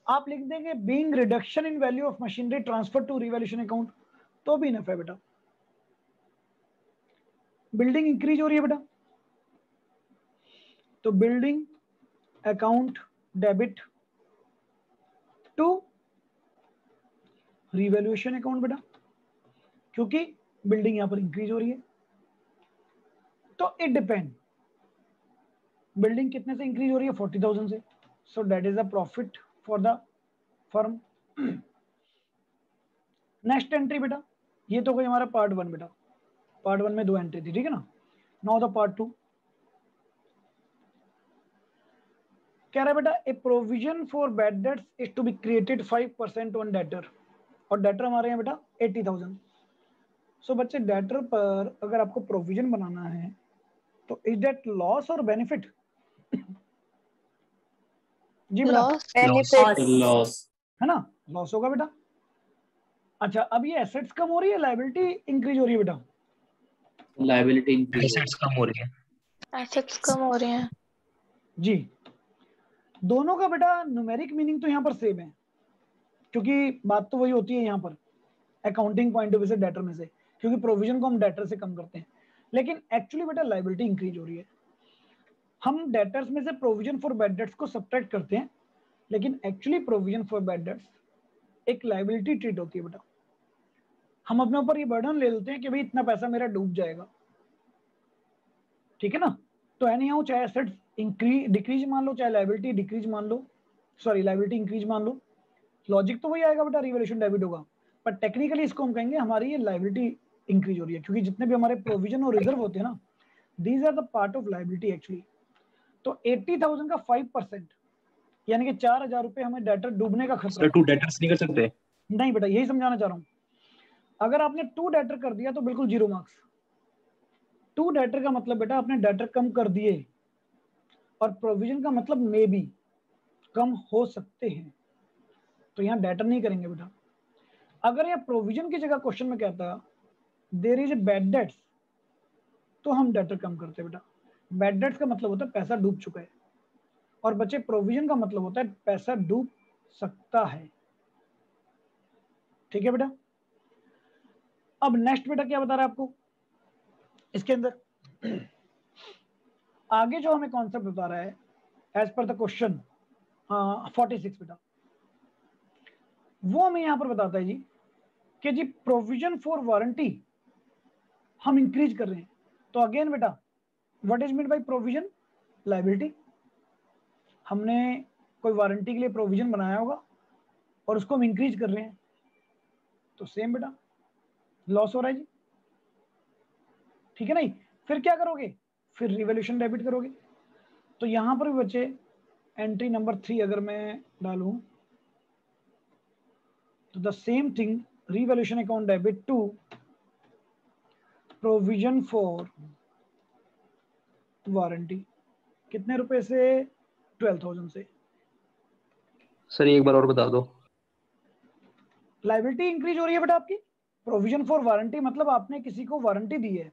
आप लिख देंगे being reduction in value of machinery transfer to revaluation account, तो भी नफ है बेटा। बिल्डिंग इंक्रीज हो रही है बेटा, तो building account debit to revaluation account बेटा, क्योंकि बिल्डिंग यहां पर इंक्रीज हो रही है। तो इट डिपेंड, बिल्डिंग कितने से इंक्रीज हो रही है, 40,000 से, so that is a profit for the firm. Next entry बेटा, ये तो कोई हमारा पार्ट 1 बेटा, पार्ट 1 में 2 एंट्री थी, ठीक है ना। नाउ द पार्ट 2 कह रहा है बेटा a provision for bad debts is to be created 5% on debtor, और डेटर हमारे यहाँ बेटा 80,000। सो बच्चे डेटर पर अगर आपको प्रोविजन बनाना है तो इज डेट लॉस और बेनिफिट? जी बेटा लॉस है ना, लॉस होगा बेटा। अच्छा अब ये एसेट्स कम हो रही है, लायबिलिटी इंक्रीज हो रही है बेटा? लायबिलिटी इंक्रीज, एसेट्स कम हो रही है। एसेट्स कम हो रहे हैं। जी, दोनों का बेटा न्यूमेरिक मीनिंग तो यहाँ पर सेम है, क्योंकि बात तो वही होती है यहाँ पर अकाउंटिंग पॉइंट ऑफ व्यू से डेटर में से, क्योंकि प्रोविजन को हम डेटर से कम करते हैं, लेकिन एक्चुअली बेटा लायबिलिटी इंक्रीज हो रही है। हम डेटर्स में से प्रोविजन फॉर बैड डेट्स को सब्ट्रैक्ट करते हैं, लेकिन actually provision for bad dates एक लायबिलिटी ट्रीट होती है बेटा। हम अपने ऊपर ये बर्डन ले लेते हैं कि भाई इतना पैसा मेरा डूब जाएगा, ठीक है ना। तो एनी हाउ चाहे एसेट्स इंक्रीज डिक्रीज मान लो, चाहे लायबिलिटी डिक्रीज मान लो, सॉरी लायबिलिटी इंक्रीज मान लो, लॉजिक तो वही आएगा बेटा, रिवैल्यूएशन डेबिट होगा, पर टेक्निकली इसको हम कहेंगे हमारी ये लायबिलिटी इंक्रीज हो रही है, क्योंकि जितने भी हमारे प्रोविजन और रिजर्व होते हैं ना, these are the part of liability actually. तो 80,000 का 5% यानी कि 4,000 रुपए हमें डेटर डूबने का खतरा सर टू डेटर्स नहीं कर सकते? नहीं बेटा, यही समझाना चाह रहा हूँ। अगर आपने 2 डेटर कर दिया तो बिल्कुल 0 मार्क्स। 2 डेटर का मतलब बेटा आपने डेटर कम कर दिए, और प्रोविजन का मतलब मे बी कम हो सकते हैं, तो यहाँ डेटर नहीं करेंगे बेटा। अगर यह प्रोविजन की जगह क्वेश्चन में कहता there is a bad debts, तो हम डेटर कम करते बेटा। बैड डेट्स का मतलब होता है पैसा डूब चुका है, और बच्चे प्रोविजन का मतलब होता है पैसा डूब सकता है, ठीक है बेटा। अब नेक्स्ट बेटा क्या बता रहा है आपको इसके अंदर, आगे जो हमें कॉन्सेप्ट बता रहा है एज पर द क्वेश्चन 46 बेटा, वो हमें यहां पर बताता है जी कि जी प्रोविजन फॉर वारंटी हम इंक्रीज कर रहे हैं। तो अगेन बेटा what is mean by provision? Liability. हमने कोई वारंटी के लिए प्रोविजन बनाया होगा और उसको हम इंक्रीज कर रहे हैं, तो सेम बेटा लॉस हो रहा है जी, ठीक है नहीं। फिर क्या करोगे? फिर रिवैल्यूएशन डेबिट करोगे। तो यहां पर भी बच्चे एंट्री नंबर 3 अगर मैं डालूं तो the same thing, revaluation account debit to provision for warranty, कितने रुपए से? 12,000 से। सर एक बार और बता दो। लायबिलिटी इंक्रीज हो रही है बेटा आपकी। प्रोविजन फॉर वारंटी मतलब आपने किसी को वारंटी दी है।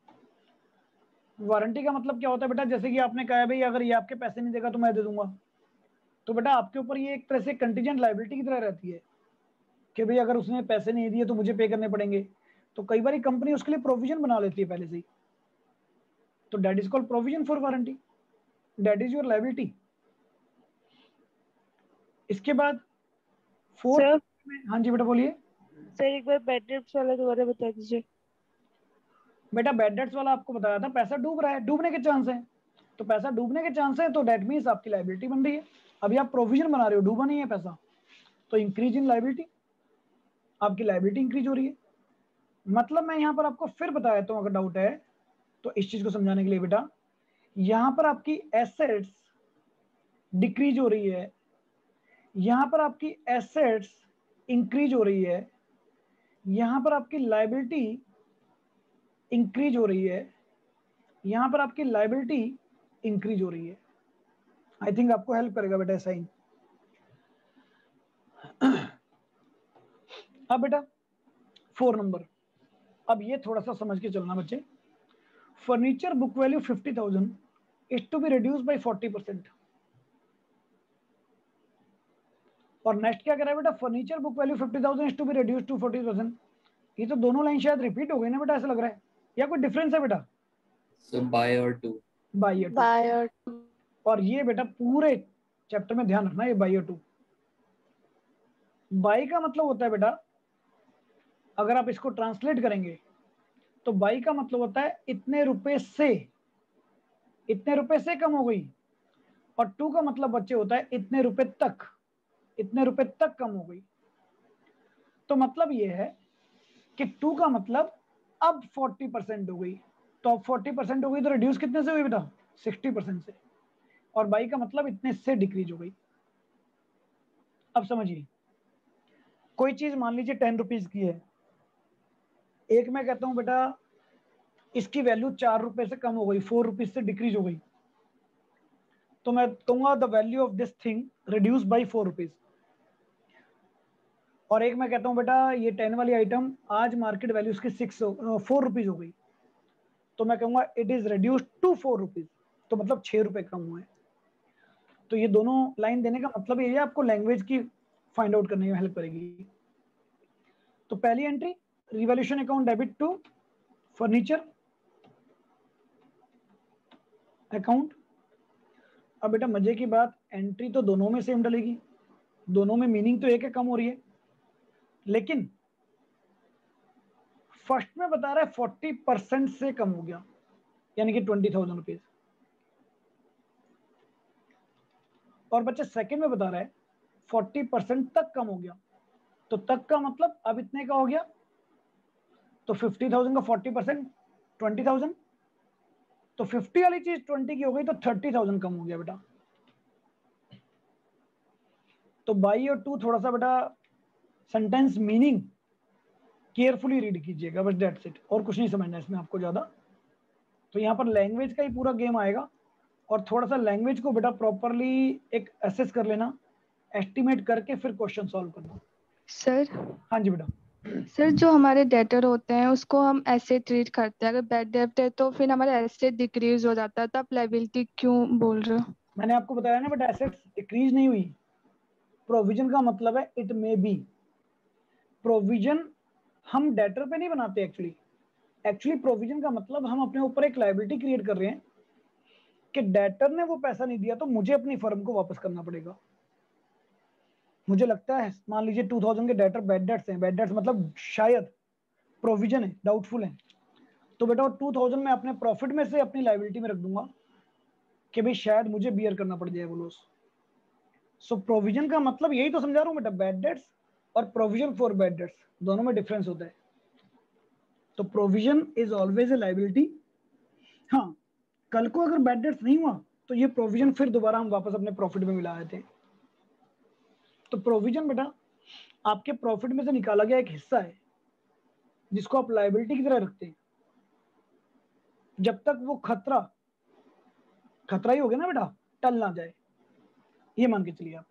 वारंटी का मतलब क्या होता है बेटा? जैसे कि आपने कहा भाई अगर ये आपके पैसे नहीं देगा तो मैं दे दूंगा, तो बेटा आपके ऊपर ये एक तरह से कंटीजेंट लायबिलिटी की तरह रहती है कि भाई अगर उसने पैसे नहीं दिए तो मुझे पे करने पड़ेंगे। तो कई बार कंपनी उसके लिए प्रोविजन बना लेती है पहले से ही, तो that is called provision for warranty, that is your liability. इसके बाद फोर्थ में, हाँ जी बेटा बोलिए। सर एक बार बैड डेट्स वाला दोबारा बता दीजिए। बेटा बैड डेट्स वाला आपको बताया था, पैसा डूब रहा है, डूबने के चांस है, तो पैसा डूबने के चांस है तो दैट मीन्स आपकी लायबिलिटी बन रही है। अभी आप प्रोविजन बना रहे हो, डूबा नहीं है पैसा, तो इंक्रीज इन लायबिलिटी, आपकी लायबिलिटी इंक्रीज हो रही है। मतलब मैं यहाँ पर आपको फिर बता देता हूँ अगर डाउट है तो, इस चीज को समझाने के लिए बेटा, यहाँ पर आपकी एसेट्स डिक्रीज हो रही है, यहाँ पर आपकी एसेट्स इंक्रीज हो रही है, यहाँ पर आपकी लायबिलिटी इंक्रीज हो रही है, यहाँ पर आपकी लायबिलिटी इंक्रीज हो रही है। आई थिंक आपको हेल्प करेगा बेटा साइन। अब बेटा 4 नंबर, अब ये थोड़ा सा समझ के चलना बच्चे। Furniture book value 50,000 is to be reduce by 40%। और नेक्स्ट क्या कह रहा है बेटा? Furniture book value 50,000 is to be reduce to 40%। ये तो दोनों लाइन शायद रिपीट हो गई ना बेटा, ऐसा लग रहा है, या कोई डिफरेंस है बेटा? सो बाय और टू, बाय और टू। और ये बेटा पूरे चैप्टर में ध्यान रखना, ये बाय और टू। बाय का मतलब होता है बेटा, अगर आप इसको ट्रांसलेट करेंगे तो बाई का मतलब होता है इतने रुपए से, इतने रुपए से कम हो गई, और टू का मतलब बच्चे होता है इतने रुपए तक, इतने रुपए तक कम हो गई। तो मतलब ये है कि 2 का मतलब अब 40% हो गई, तो अब 40% हो गई तो रिड्यूस कितने से हुई बेटा? 60% से, और बाई का मतलब इतने से डिक्रीज हो गई। अब समझिए, कोई चीज मान लीजिए 10 रुपीज की है, एक मैं कहता हूं बेटा इसकी वैल्यू 4 रुपए से कम हो गई, 4 रुपीज से डिक्रीज हो गई, तो मैं कहूंगा the value of this thing reduce by 4 rupees. और एक मैं कहता हूं बेटा ये 10 वाली आइटम आज मार्केट वैल्यू उसकी 4 रुपीज हो गई, तो मैं कहूंगा it is reduced to 4 rupees, तो मतलब 6 रुपए कम हुए। तो ये दोनों लाइन देने का मतलब ये है आपको लैंग्वेज की फाइंड आउट करने में हेल्प करेगी। तो पहली entry revaluation account debit to furniture account. अब बेटा मजे की बात, एंट्री तो दोनों में सेम डलेगी, दोनों में मीनिंग तो एक है, कम हो रही है, लेकिन फर्स्ट में बता रहा है 40% से कम हो गया, यानी कि 20,000 रुपीज, और बच्चे सेकंड में बता रहा है 40% तक कम हो गया, तो तक का मतलब अब इतने का हो गया, तो 50,000 का 40% 20,000, तो 50 वाली चीज 20 की हो गई तो 30,000 कम हो गया बेटा। तो बाई और टू थोड़ा सा बेटा सेंटेंस मीनिंग केयरफुली रीड कीजिएगा, बस दैट्स इट, और कुछ नहीं समझना इसमें आपको ज्यादा। तो यहाँ पर लैंग्वेज का ही पूरा गेम आएगा, और थोड़ा सा लैंग्वेज को बेटा प्रॉपरली एक एसेस कर लेना, एस्टिमेट करके फिर क्वेश्चन सॉल्व करना। सर हाँ जी बेटा। सर जो हमारे डेटर होते हैं उसको हम ऐसे ट्रीट करते हैं, अगर बैड डेब्ट है तो फिर हमारा एसेट डिक्रीज हो जाता है, तो आप लायबिलिटी क्यों बोल रहे हो? मैंने आपको बताया ना बेटा, एसेट्स डिक्रीज नहीं हुई, प्रोविजन का मतलब है इट मे बी। प्रोविजन हम डेटर पे नहीं बनाते एक्चुअली प्रोविजन का मतलब हम अपने ऊपर एक लायबिलिटी क्रिएट कर रहे हैं कि डेटर ने वो पैसा नहीं दिया तो मुझे अपनी फर्म को वापस करना पड़ेगा। मुझे लगता है मान लीजिए 2000 के डेटर बैड डेट्स हैं, बैड डेट्स मतलब शायद प्रोविजन है, डाउटफुल है, तो बेटा 2000 में अपने प्रॉफिट में से अपनी लायबिलिटी में रख दूंगा कि भाई शायद मुझे बियर करना पड़ जाए वो लॉस। सो प्रोविजन का मतलब यही तो समझा रहा हूँ बेटा, बैड डेट्स और प्रोविजन फॉर बैड डेट्स दोनों में डिफरेंस होता है। तो provision is always a liability. हाँ, कल को अगर बैड डेट्स नहीं हुआ तो ये प्रोविजन फिर दोबारा हम वापस अपने प्रॉफिट में मिला देते हैं। तो प्रोविजन बेटा आपके प्रॉफिट में से निकाला गया एक हिस्सा है जिसको आप लायबिलिटी की तरह रखते हैं, जब तक वो खतरा ही हो गया ना बेटा, टल ना जाए, ये मान के चलिए आप।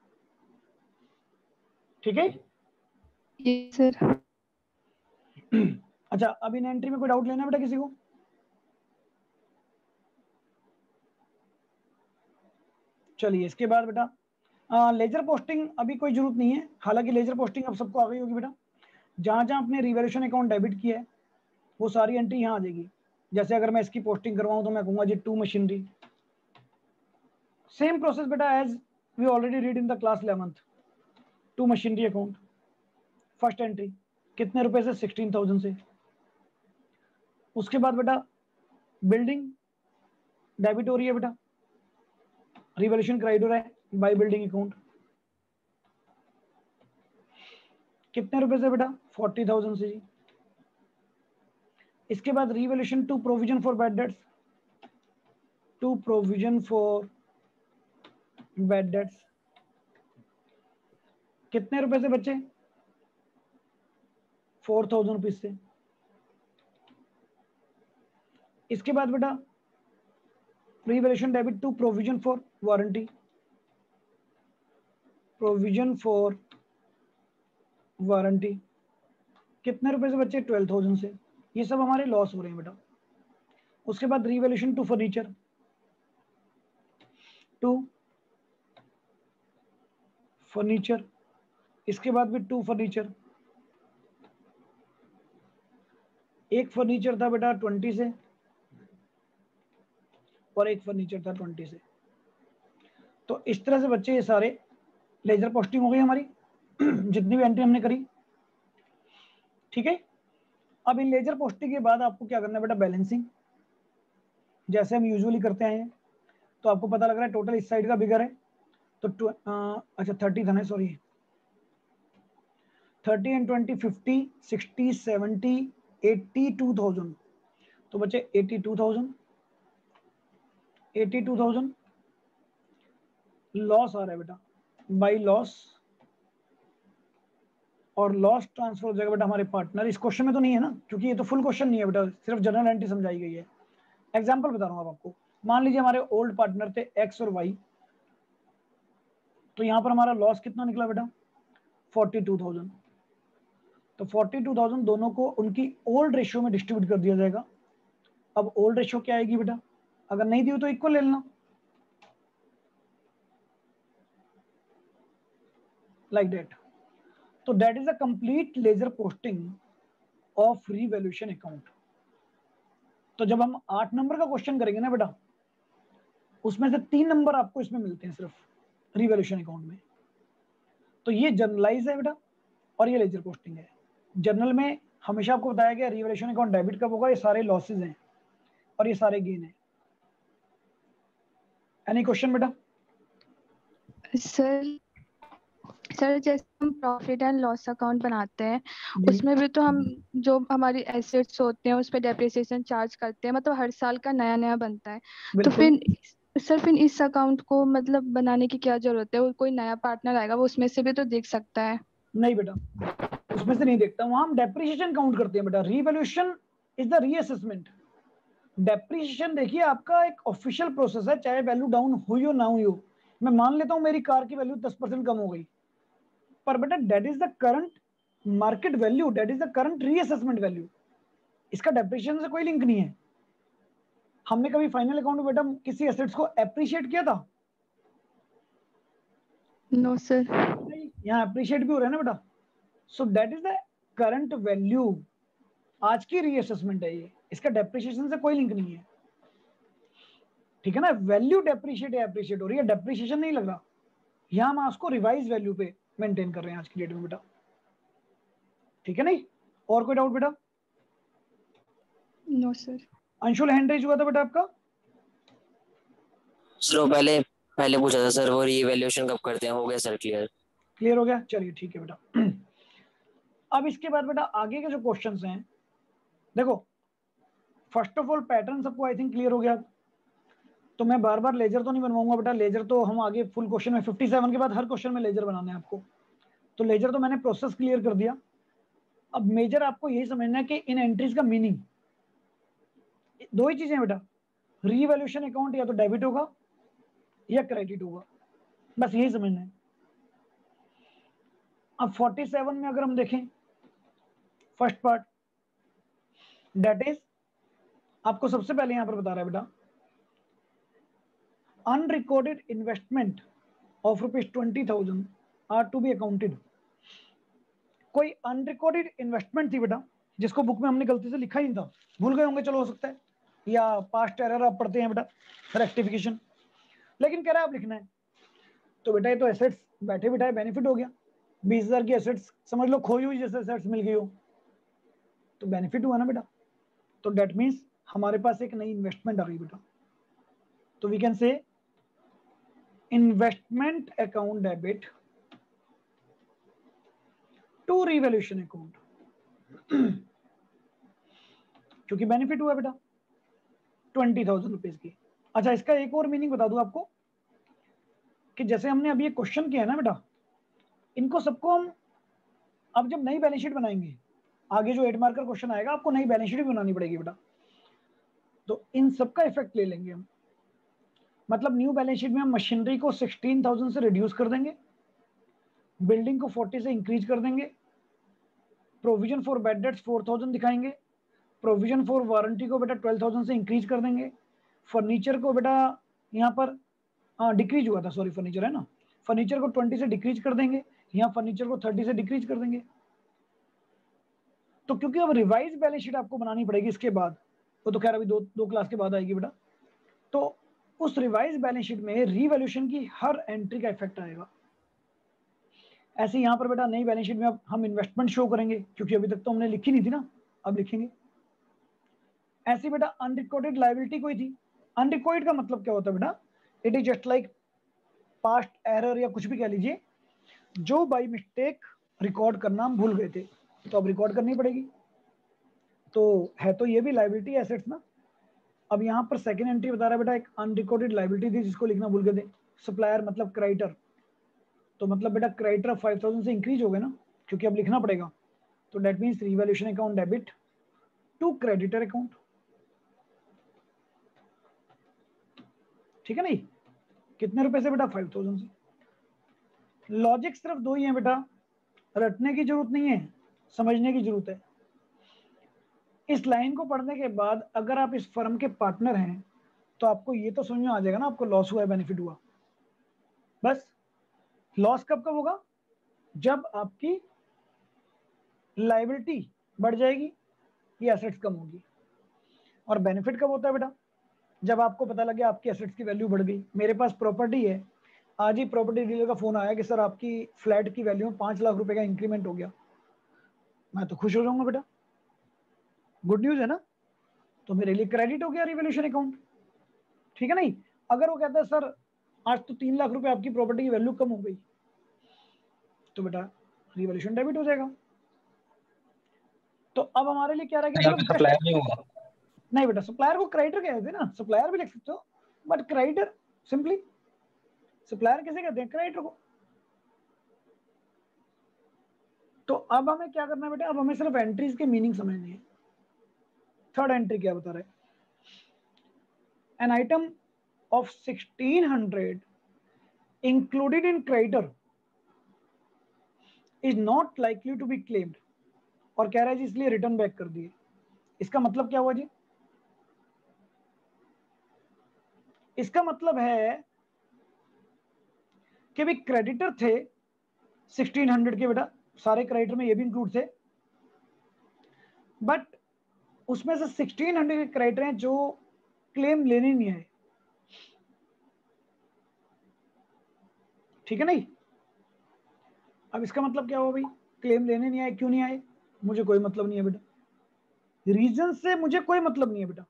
ठीक है? ये सर। अच्छा, अब इन एंट्री में कोई डाउट लेना है बेटा किसी को? चलिए इसके बाद बेटा लेजर पोस्टिंग अभी कोई जरूरत नहीं है, हालांकि लेजर पोस्टिंग अब सबको आ गई होगी बेटा। जहां जहां आपने रिवैल्यूएशन अकाउंट डेबिट किया है वो सारी एंट्री यहाँ आ जाएगी। जैसे अगर मैं इसकी पोस्टिंग करवाऊं तो मैं कहूंगा जी टू मशीनरी, सेम प्रोसेस बेटा as we already read in the class 11th। To machinery account, first entry कितने रुपए से? 16,000 से। उसके बाद बेटा बिल्डिंग डेबिट हो रही है बेटा, रिवैल्यूएशन क्राइटेरिया है बाय बिल्डिंग अकाउंट, कितने रुपए से बेटा? 40,000 से जी। इसके बाद revaluation to provision for bad debts, to provision for bad debts कितने रुपए से बच्चे? 4,000 रुपीज से। इसके बाद बेटा revaluation debit to provision for warranty, provision for warranty कितने रुपए से बच्चे? 12,000 से। ये सब हमारे लॉस हो रहे हैं बेटा। उसके बाद revaluation to furniture, to furniture, इसके बाद भी टू फर्नीचर, एक फर्नीचर था बेटा 20 से और एक फर्नीचर था 20 से। तो इस तरह से बच्चे ये सारे लेजर पोस्टिंग हो गई हमारी जितनी भी एंट्री हमने करी। ठीक है, अब इन लेजर पोस्टिंग के बाद आपको क्या करना है बेटा? बैलेंसिंग, जैसे हम यूजुअली करते हैं। तो आपको पता लग रहा है टोटल इस साइड का बिगर है तो अच्छा 30 था ना, सॉरी 30 and 20 50 60 70 82,000, तो बचे 82,000 लॉस आ रहा है बेटा बाई लॉस, और लॉस ट्रांसफर हो जाएगा बेटा हमारे पार्टनर। इस क्वेश्चन में तो नहीं है ना, क्योंकि ये तो फुल क्वेश्चन नहीं है बेटा, सिर्फ जनरल एंट्री समझाई गई है। एग्जांपल बता रहा हूँ आपको, मान लीजिए हमारे ओल्ड पार्टनर थे एक्स और वाई, तो यहाँ पर हमारा लॉस कितना निकला बेटा 42,000, तो 42,000 दोनों को उनकी ओल्ड रेशियो में डिस्ट्रीब्यूट कर दिया जाएगा। अब ओल्ड रेशियो क्या आएगी बेटा, अगर नहीं दी हो तो इक्वल ले लेना, लाइक दैट। तो that is a complete ledger posting of revaluation account. तो जब हम 8 नंबर का क्वेश्चन करेंगे ना बेटा, उसमें से 3 नंबर आपको इसमें मिलते हैं सिर्फ रीवैल्यूएशन अकाउंट में। तो ये जनरलाइज है बेटा और ये लेजर पोस्टिंग है। जनरल में हमेशा आपको बताया गया रीवैल्यूएशन अकाउंट डेबिट कब होगा, ये सारे लॉसेज हैं और ये सारे गेन है। एनी क्वेश्चन बेटा? सर जैसे हम प्रॉफिट एंड लॉस अकाउंट बनाते हैं, उसमें भी तो हम जो हमारी एसेट्स होते हैं उस पर डेप्रिसिएशन चार्ज करते हैं, मतलब हर साल का नया नया बनता है। तो फिर इस अकाउंट को मतलब बनाने की क्या जरूरत है? वो कोई नया पार्टनर आएगा वो उसमें से भी तो देख सकता है। नहीं बेटा, उसमें से नहीं देखता, वहां हम डेप्रिसिएशन काउंट करते हैं बेटा। Revaluation is the reassessment. Depreciation देखिए आपका एक ऑफिशियल प्रोसेस है, चाहे वैल्यू डाउन हुई हो ना हुई हो। मैं मान लेता हूं मेरी कार की वैल्यू 10% कम हो गई, पर बेटा that is the current market value, that is the current reassessment value. इसका डेप्रिसिएशन से कोई लिंक नहीं है। हमने कभी फाइनल अकाउंट में बेटा किसी एसेट्स को एप्रिशिएट किया था? No sir. यहाँ एप्रिशिएट भी हो रहा है ना बेटा। So that is the current value, आज की रीअसेसमेंट है ये, इसका डेप्रिसिएशन से कोई लिंक नहीं है, ठीक है ना। वैल्यू डेप्रिशिएट या एप्रिशिएट हो रही है, डेप्रिसिएशन नहीं लग रहा। यहाँ हम उसको रिवाइज वैल्यू पे मेंटेन कर रहे हैं आज की डेट में बेटा, ठीक है नहीं? और कोई डाउट बेटा? No sir. Anshul hand raise हुआ था बेटा आपका? सर पहले पूछा था सर, वो रीवैल्यूएशन कब करते हैं? हो गया सर, क्लियर हो गया, चलिए ठीक है बेटा। अब इसके बाद बेटा आगे के जो क्वेश्चंस हैं, देखो फर्स्ट ऑफ ऑल पैटर्न सबको आई थिंक क्लियर हो गया। तो मैं बार बार लेजर तो नहीं बनवाऊंगा बेटा, लेजर तो हम आगे फुल क्वेश्चन में 57 के बाद हर क्वेश्चन में लेजर बनाना है आपको। तो लेजर तो मैंने प्रोसेस क्लियर कर दिया। अब मेजर आपको यही समझना है कि इन एंट्रीज का मीनिंग, दो ही चीजें बेटा, रीवैल्यूएशन अकाउंट या तो डेबिट होगा या क्रेडिट होगा, बस यही समझना है। अब 47 में अगर हम देखें फर्स्ट पार्ट, दैट इज आपको सबसे पहले यहां पर बता रहा है बेटा, unrecorded investment of ₹20,000 are to be accounted. कोई अनरिकॉर्डेड इन्वेस्टमेंट थी बेटा, जिसको बुक में हमने गलती से लिखा ही नहीं था, भूल गए होंगे, चलो हो सकता है, या पास्ट एरर आप पढ़ते हैं बेटा, रेक्टिफिकेशन, लेकिन कह रहा है आप लिखना है। तो बेटा ये तो एसेट्स बैठे बिठाए बेनिफिट हो गया, 20,000 की एसेट्स समझ लो खोई हुई जैसे एसेट्स मिल गई हो, तो बेनिफिट हुआ ना बेटा। तो डेट मीन्स हमारे पास एक नई इन्वेस्टमेंट आ गई बेटा। तो we can say investment account debit to revaluation account, क्योंकि बेनिफिट हुआ बेटा 20,000 रुपीज की। अच्छा, इसका एक और मीनिंग बता दूं आपको कि जैसे हमने अभी ये क्वेश्चन किया है ना बेटा, इनको सबको हम अब जब नई बैलेंस शीट बनाएंगे, आगे जो 8 मार्कर क्वेश्चन आएगा आपको नई बैलेंस शीट भी बनानी पड़ेगी बेटा, तो इन सबका इफेक्ट ले लेंगे हम। मतलब न्यू बैलेंस शीट में हम मशीनरी को 16,000 से रिड्यूस कर देंगे, बिल्डिंग को 40 से इंक्रीज कर देंगे, प्रोविजन फॉर बैड डेट्स 4,000 दिखाएंगे, प्रोविजन फॉर वारंटी को बेटा 12,000 से इंक्रीज कर देंगे, फर्नीचर को बेटा यहाँ पर डिक्रीज हुआ था, सॉरी फर्नीचर है ना, फर्नीचर को 20 से डिक्रीज कर देंगे, यहाँ फर्नीचर को 30 से डिक्रीज कर देंगे। तो क्योंकि अब रिवाइज बैलेंस शीट आपको बनानी पड़ेगी इसके बाद, वो तो खैर अभी दो क्लास के बाद आएगी बेटा, तो उस रिवाइज बैलेंस शीट में रीवैल्यूएशन की हर एंट्री का इफेक्ट आएगा। ऐसे यहाँ पर बेटा नई बैलेंस शीट में अब हम इन्वेस्टमेंट शो करेंगे, क्योंकि अभी तक तो हमने लिखी नहीं थी ना, अब लिखेंगे। ऐसी बेटा अनरिकॉर्डेड लायबिलिटी कोई थी, अनरिकॉर्डेड का मतलब क्या होता है बेटा, it is just like past error या कुछ भी कह लीजिए, जो बाय मिस्टेक रिकॉर्ड करना हम भूल गए थे, तो अब रिकॉर्ड करनी पड़ेगी। तो है तो ये भी लायबिलिटी एसेट्स ना। अब यहाँ पर सेकंड एंट्री बता रहा है बेटा एक अनरिकॉर्डेड लायबिलिटी थी जिसको लिखना भूल गए थे। सप्लायर मतलब क्रेडिटर, तो मतलब बेटा क्रेडिटर 5000 से इंक्रीज हो गए ना, क्योंकि अब लिखना पड़ेगा। तो debt means revaluation account debit to creditor account, ठीक है नहीं। कितने रुपए से बेटा 5000 से। लॉजिक सिर्फ दो ही है बेटा, रटने की जरूरत नहीं है, समझने की जरूरत है। इस लाइन को पढ़ने के बाद अगर आप इस फर्म के पार्टनर हैं तो आपको ये तो समझ में आ जाएगा ना आपको लॉस हुआ है बेनिफिट हुआ। बस लॉस कब कब होगा, जब आपकी लायबिलिटी बढ़ जाएगी या एसेट्स कम होगी। और बेनिफिट कब होता है बेटा, जब आपको पता लगे आपकी एसेट्स की वैल्यू बढ़ गई। मेरे पास प्रॉपर्टी है, आज ही प्रॉपर्टी डीलर का फोन आया कि सर आपकी फ्लैट की वैल्यू में 5 लाख रुपए का इंक्रीमेंट हो गया। मैं तो खुश हो जाऊंगा बेटा, गुड न्यूज है ना। तो मेरे लिए क्रेडिट हो गया रिवैल्यूएशन अकाउंट, ठीक है नहीं। अगर वो कहता है सर आज तो 3 लाख रुपए आपकी प्रॉपर्टी की वैल्यू कम हो गई, तो बेटा रिवैल्यूएशन डेबिट हो जाएगा। तो अब हमारे लिए क्या रह गया, सप्लायर नहीं होगा। नहीं बेटा, सप्लायर को क्रेडिटर कहते हैं ना, सप्लायर भी लिख सकते हो, बट क्रेडिटर सिंपली, सप्लायर किसे कहते हैं, क्रेडिटर को। तो अब हमें क्या करना है बेटा, अब हमें सिर्फ एंट्रीज के मीनिंग समझनी है। थर्ड एंट्री क्या बता रहा है, an item of 1600 included in creditor is not likely to be claimed, और कह रहा है जी इसलिए रिटर्न बैक कर दिए। इसका मतलब क्या हुआ जी, इसका मतलब है कि भी क्रेडिटर थे 1600 के बेटा, सारे क्रेडिटर में ये भी इंक्लूड थे, बट उसमें से 1600 के क्रेडिटर हैं जो क्लेम लेने नहीं आए, ठीक है नहीं। अब इसका मतलब क्या हुआ भाई, क्लेम लेने नहीं आए, क्यों नहीं आए, मुझे कोई मतलब नहीं है बेटा, रीजन से मुझे कोई मतलब नहीं है बेटा,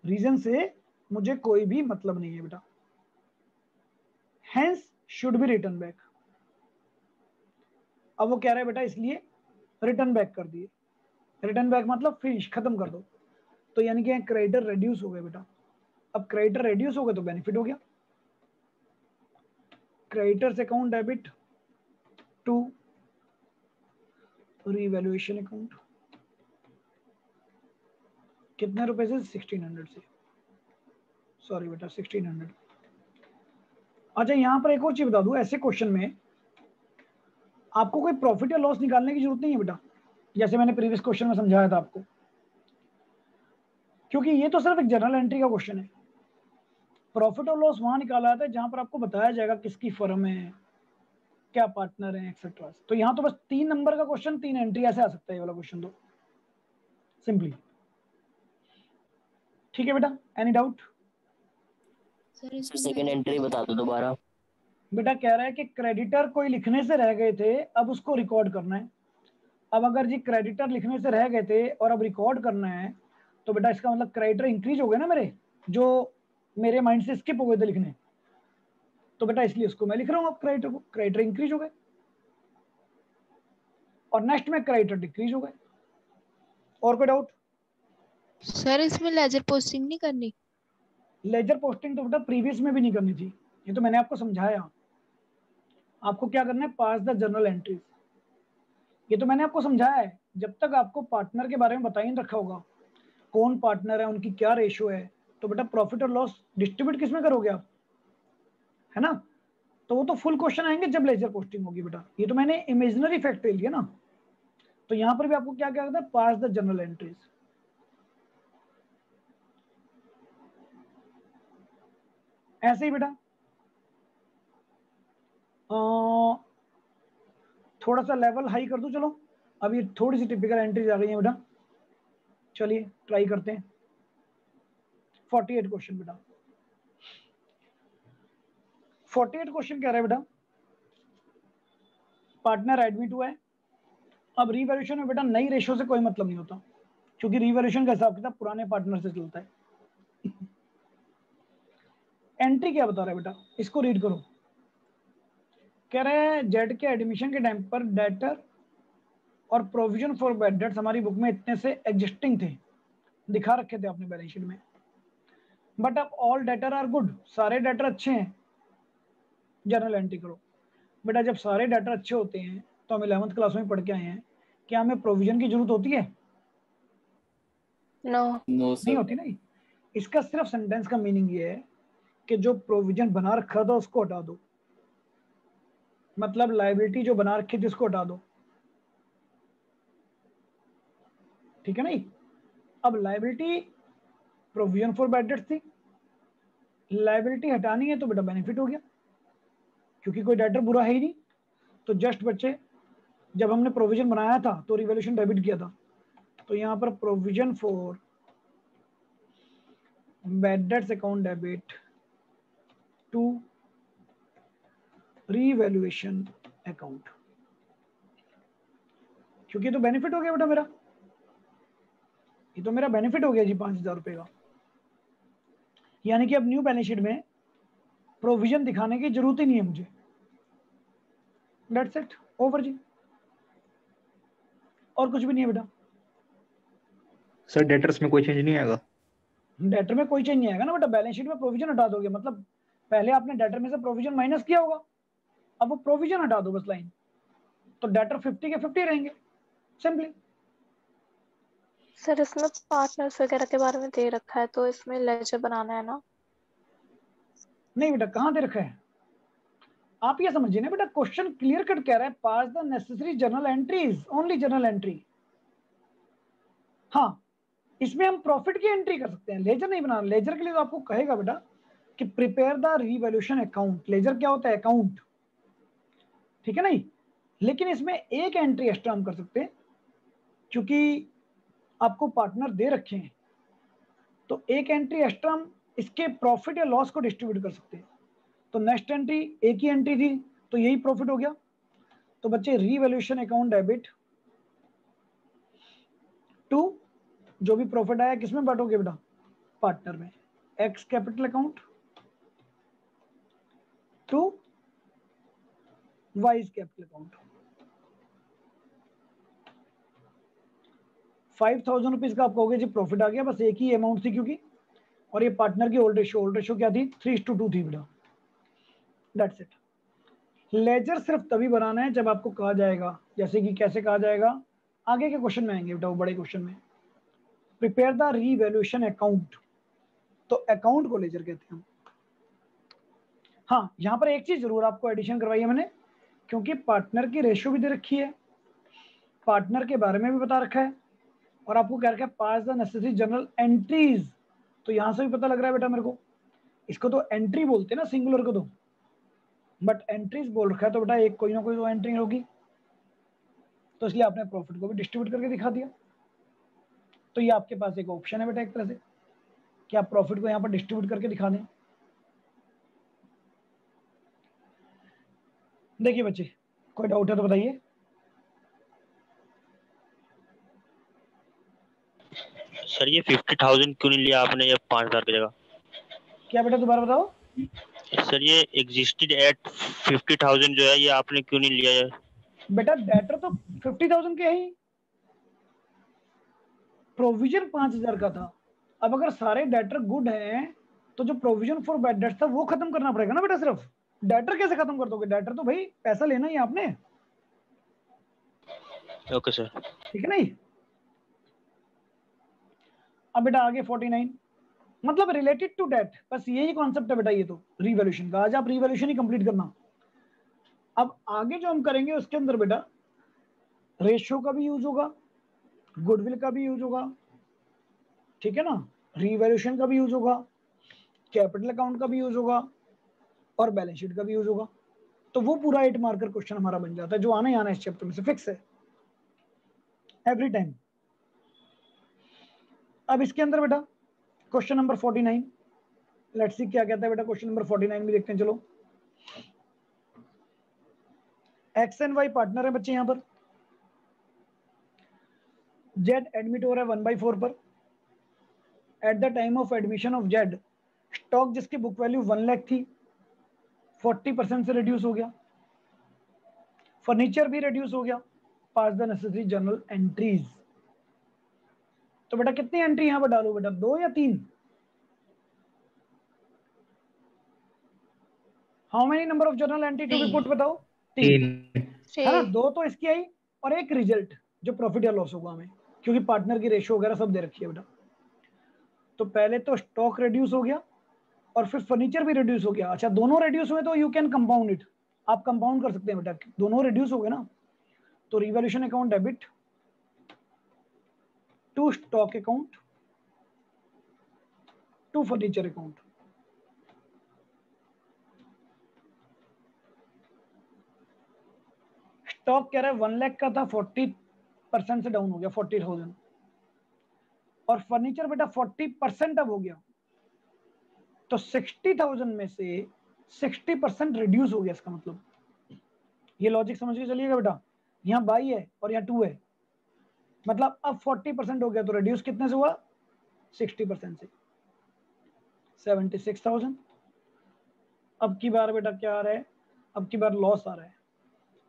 रीजन से मुझे कोई भी मतलब नहीं है बेटा, hence should be return back. अब वो कह रहा है बेटा इसलिए रिटर्न बैक कर दिए, रिटर्न बैक मतलब फिनिश, खत्म कर दो। तो यानी कि क्रेडिटर रेड्यूस हो गए बेटा। अब क्रेडिटर रेड्यूस हो गए तो बेनिफिट हो गया, creditors account debit to revaluation account, कितने रुपए से, 1600 से, सॉरी बेटा 1600। अच्छा यहां पर एक और चीज बता दूं, ऐसे क्वेश्चन में आपको कोई प्रॉफिट या लॉस निकालने की जरूरत नहीं है बेटा, जैसे मैंने प्रीवियस क्वेश्चन में समझाया था आपको, क्योंकि ये तो सिर्फ एक जनरल एंट्री का क्वेश्चन है। प्रॉफिट और लॉस वहां निकाला जाता है जहां पर आपको बताया जाएगा किसकी फर्म है, क्या पार्टनर है, एक्सेट्रा। तो यहाँ तो बस 3 नंबर का क्वेश्चन 3 एंट्री ऐसे आ सकता है ये वाला क्वेश्चन तो सिंपली, ठीक है बेटा। एनी डाउट, सेकंड एंट्री बता दो दोबारा। बेटा कह रहा है कि क्रेडिटर कोई लिखने से रह गए थे, अब उसको रिकॉर्ड करना है। अब अगर जी क्रेडिटर लिखने से रह गए थे और अब रिकॉर्ड करना है, तो बेटा इसका मतलब क्रेडिटर इंक्रीज हो गए ना मेरे, जो मेरे माइंड से स्किप हो गए थे लिखने, तो बेटा इसलिए उसको मैं लिख रहा हूँ अब क्रेडिटर को, क्रेडिटर इंक्रीज हो गए, और नेक्स्ट में क्रेडिटर डिक्रीज हो गए। और कोई डाउट? सर इसमें लेजर पोस्टिंग नहीं करनी? लेजर पोस्टिंग तो बेटा प्रीवियस में भी नहीं करनी थी, ये तो मैंने आपको समझाया। आपको क्या करना है, पास द जर्नल एंट्रीज, ये तो मैंने आपको समझाया है। जब तक आपको पार्टनर के बारे में बता ही नहीं रखा होगा, कौन पार्टनर है, उनकी क्या रेशियो है, तो बेटा प्रॉफिट और लॉस डिस्ट्रीब्यूट किस में करोगे आप, है ना। तो वो तो फुल क्वेश्चन आएंगे जब लेजर पोस्टिंग होगी बेटा, ये तो मैंने इमेजिनरी फैक्ट ले लिया ना। तो यहां पर भी आपको क्या क्या करता है, पास द जर्नल एंट्रीज। ऐसे ही बेटा थोड़ा सा लेवल हाई कर दूं, चलो अभी थोड़ी सी टिपिकल एंट्रीज आ गई हैं बेटा, चलिए ट्राई करते हैं। 48 क्वेश्चन बेटा, 48 क्वेश्चन कह रहा है बेटा, पार्टनर एडमिट हुआ है। अब रिवैल्यूएशन में बेटा नई रेशियो से कोई मतलब नहीं होता, क्योंकि रिवैल्यूएशन का हिसाब किताब पुराने पार्टनर से चलता है। एंट्री क्या बता रहा है बेटा, इसको रीड करो। कह रहे हैं जेड के एडमिशन के टाइम पर डेटर और प्रोविजन फॉर बैड डेट्स हमारी बुक में इतने से एग्जिस्टिंग थे, दिखा रखे थे आपने बैलेंस शीट में, बट अब ऑल डेटर आर गुड, सारे डेटर अच्छे हैं, जर्नल एंट्री करो। बेटा जब सारे डेटर अच्छे होते हैं तो हम 11th क्लास में पढ़ के आए हैं, क्या हमें प्रोविजन की जरूरत होती है? नो नहीं होती नहीं। इसका सिर्फ सेंटेंस का मीनिंग ये है कि जो प्रोविजन बना रखा था उसको हटा दो, मतलब लायबिलिटी जो बना रखी थी उसको हटा दो, ठीक है नहीं। अब liability provision for bad dates थी, लायबिलिटी हटानी है तो बेटा बेनिफिट हो गया, क्योंकि कोई डेटर बुरा है ही नहीं। तो जस्ट बच्चे जब हमने प्रोविजन बनाया था तो रिवैल्यूएशन डेबिट किया था, तो यहाँ पर provision for bad debts account debit to revaluation account, क्योंकि तो बेनिफिट हो गया बेटा मेरा, ये तो मेरा बेनिफिट हो गया जी 5,000 रुपए का। यानी कि अब न्यू बैलेंस शीट में प्रोविजन दिखाने की जरूरत ही नहीं है मुझे। दैट्स इट, ओवर जी, और कुछ भी नहीं है बेटा। सर डेटर्स में कोई चेंज नहीं आएगा? डेटर में कोई चेंज नहीं आएगा ना बेटा, बैलेंस शीट में प्रोविजन हटा दोगे, मतलब पहले आपने डेटर में से प्रोविजन माइनस किया होगा, अब वो प्रोविजन हटा दो बस लाइन, तो डेटर 50 के 50 रहेंगे सिंपली। सर इसमें पार्टनर्स वगैरह के बारे में दे रखा है, तो इसमें लेजर बनाना है ना? नहीं बेटा, कहाँ दे रखा है? आप ये समझिए ना बेटा, क्वेश्चन क्लियर कट कह रहा है pass the necessary journal entries, only journal entry. हाँ, इसमें हम प्रॉफिट की एंट्री कर सकते हैं, लेजर नहीं बनाना। लेजर के लिए तो आपको कहेगा बेटा कि prepare the revaluation account. Ledger क्या होता है? अकाउंट, ठीक है नहीं। लेकिन इसमें एक एंट्री एक्स्ट्रा हम कर सकते हैं, क्योंकि आपको पार्टनर दे रखे हैं, तो एक एंट्री एक्स्ट्रा हम इसके प्रॉफिट या लॉस को डिस्ट्रीब्यूट कर सकते हैं। तो नेक्स्ट एंट्री एक ही एंट्री थी, तो यही प्रॉफिट हो गया। तो बच्चे रिवैल्यूएशन अकाउंट डेबिट टू, जो भी प्रॉफिट आया किसमें बांटोगे बेटा? पार्टनर में। X capital account to Y's capital account. 5,000 rupees का आप कहोगे जी प्रॉफिट आ गया, बस एक ही अमाउंट थी क्योंकि, और ये पार्टनर की ओल्ड रेशियो क्या थी? 3:2 थी बेटा। That's it. लेजर सिर्फ तभी बनाना है जब आपको कहा जाएगा, जैसे कि कैसे कहा जाएगा, आगे के क्वेश्चन में आएंगे बेटा, वो बड़े क्वेश्चन में। प्रिपेयर द रिवैल्यूएशन अकाउंट, तो अकाउंट को लेजर कहते हैं हम। हाँ, यहां पर एक चीज जरूर आपको एडिशन करवाई है मैंने, क्योंकि पार्टनर की रेशियो भी दे रखी है, पार्टनर के बारे में भी बता रखा है, और आपको क्या रखा है? Pass the necessary general entries. तो यहां से भी पता लग रहा है बेटा मेरे को, इसको तो एंट्री बोलते हैं ना सिंगुलर को, तो बट एंट्रीज बोल रखा है, तो बेटा एक कोई ना कोई तो एंट्री होगी, तो इसलिए आपने प्रॉफिट को भी डिस्ट्रीब्यूट करके दिखा दिया। तो ये आपके पास एक ऑप्शन है बेटा एक तरह से, कि आप प्रॉफिट को यहाँ पर डिस्ट्रीब्यूट करके दिखा दें। देखिए बच्चे, कोई डाउट है तो बताइए। सर ये 50,000 क्यों नहीं लिया आपने, ये 5,000 की जगह? क्या बेटा दोबारा बताओ। सर ये एग्जिस्टेड एट 50,000 जो है, ये आपने क्यों नहीं लिया है? बेटा डेटर तो 50,000 के ही, प्रोविजन 5,000 का था। अब अगर सारे डेटर गुड हैं तो जो प्रोविजन फॉर बैड डेट्स था वो खत्म करना पड़ेगा ना बेटा। सिर्फ डेटर कैसे खत्म कर दोगे? डेटर तो भाई पैसा लेना ही आपने। ओके सर, ठीक है नहीं। अब बेटा आगे 49, मतलब रिलेटेड टू डेट, बस यही कॉन्सेप्ट है बेटा ये तो रिवैल्यूएशन का। आज आप रिवैल्यूएशन ही कंप्लीट करना। अब आगे जो हम करेंगे उसके अंदर बेटा रेशियो का भी यूज होगा, गुडविल का भी यूज होगा, ठीक है ना, रिवैल्यूएशन का भी यूज होगा, कैपिटल अकाउंट का भी यूज होगा, और बैलेंस शीट का भी यूज होगा। तो वो पूरा 8 मार्कर क्वेश्चन हमारा बन जाता है, जो आना ही आना है इस चैप्टर में से, फिक्स है एवरी टाइम। अब इसके अंदर बेटा क्वेश्चन नंबर 49, लेट्स सी क्या कहता है बेटा। क्वेश्चन नंबर 49 भी देखते हैं, चलो। एक्स एंड वाई पार्टनर है बच्चे यहां पर। जेड एडमिट हो रहा है 1/4 पर। Eight the time of admission of Z, stock जिसकी बुक वैल्यू 1 लाख थी 40% से रिड्यूस हो गया, फर्नीचर भी रिड्यूस हो गया, पास द नेसेसरी जर्नल एंट्रीज। तो बेटा कितनी एंट्री यहां पर डालो बेटा, 2 या 3? How many number of journal entry to be put बताओ? 3 है ना। 2 तो इसकी आई और एक रिजल्ट जो प्रॉफिट या लॉस होगा हमें, क्योंकि पार्टनर की रेशियो वगैरह सब दे रखी है बेटा। तो पहले तो स्टॉक रिड्यूस हो गया और फिर फर्नीचर भी रिड्यूस हो गया। अच्छा दोनों रिड्यूस हुए तो यू कैन कंपाउंड इट, आप कंपाउंड कर सकते हैं बेटा, दोनों रिड्यूस हो गए ना। तो revaluation account debit to stock account to furniture account. Stock कह रहा है 1 लाख का था, 40% से डाउन हो गया 40,000, और फर्नीचर बेटा 40% अब हो गया, तो 60,000 में से 60% रिड्यूस हो गया। इसका मतलब ये लॉजिक समझ के चलिएगा बेटा, यहाँ बाई है और यहाँ 2 है, मतलब अब 40% हो गया, तो रिड्यूस कितने से हुआ? 60% से, 76,000। अब की बार बेटा क्या आ रहा है? अब की बार लॉस आ रहा है।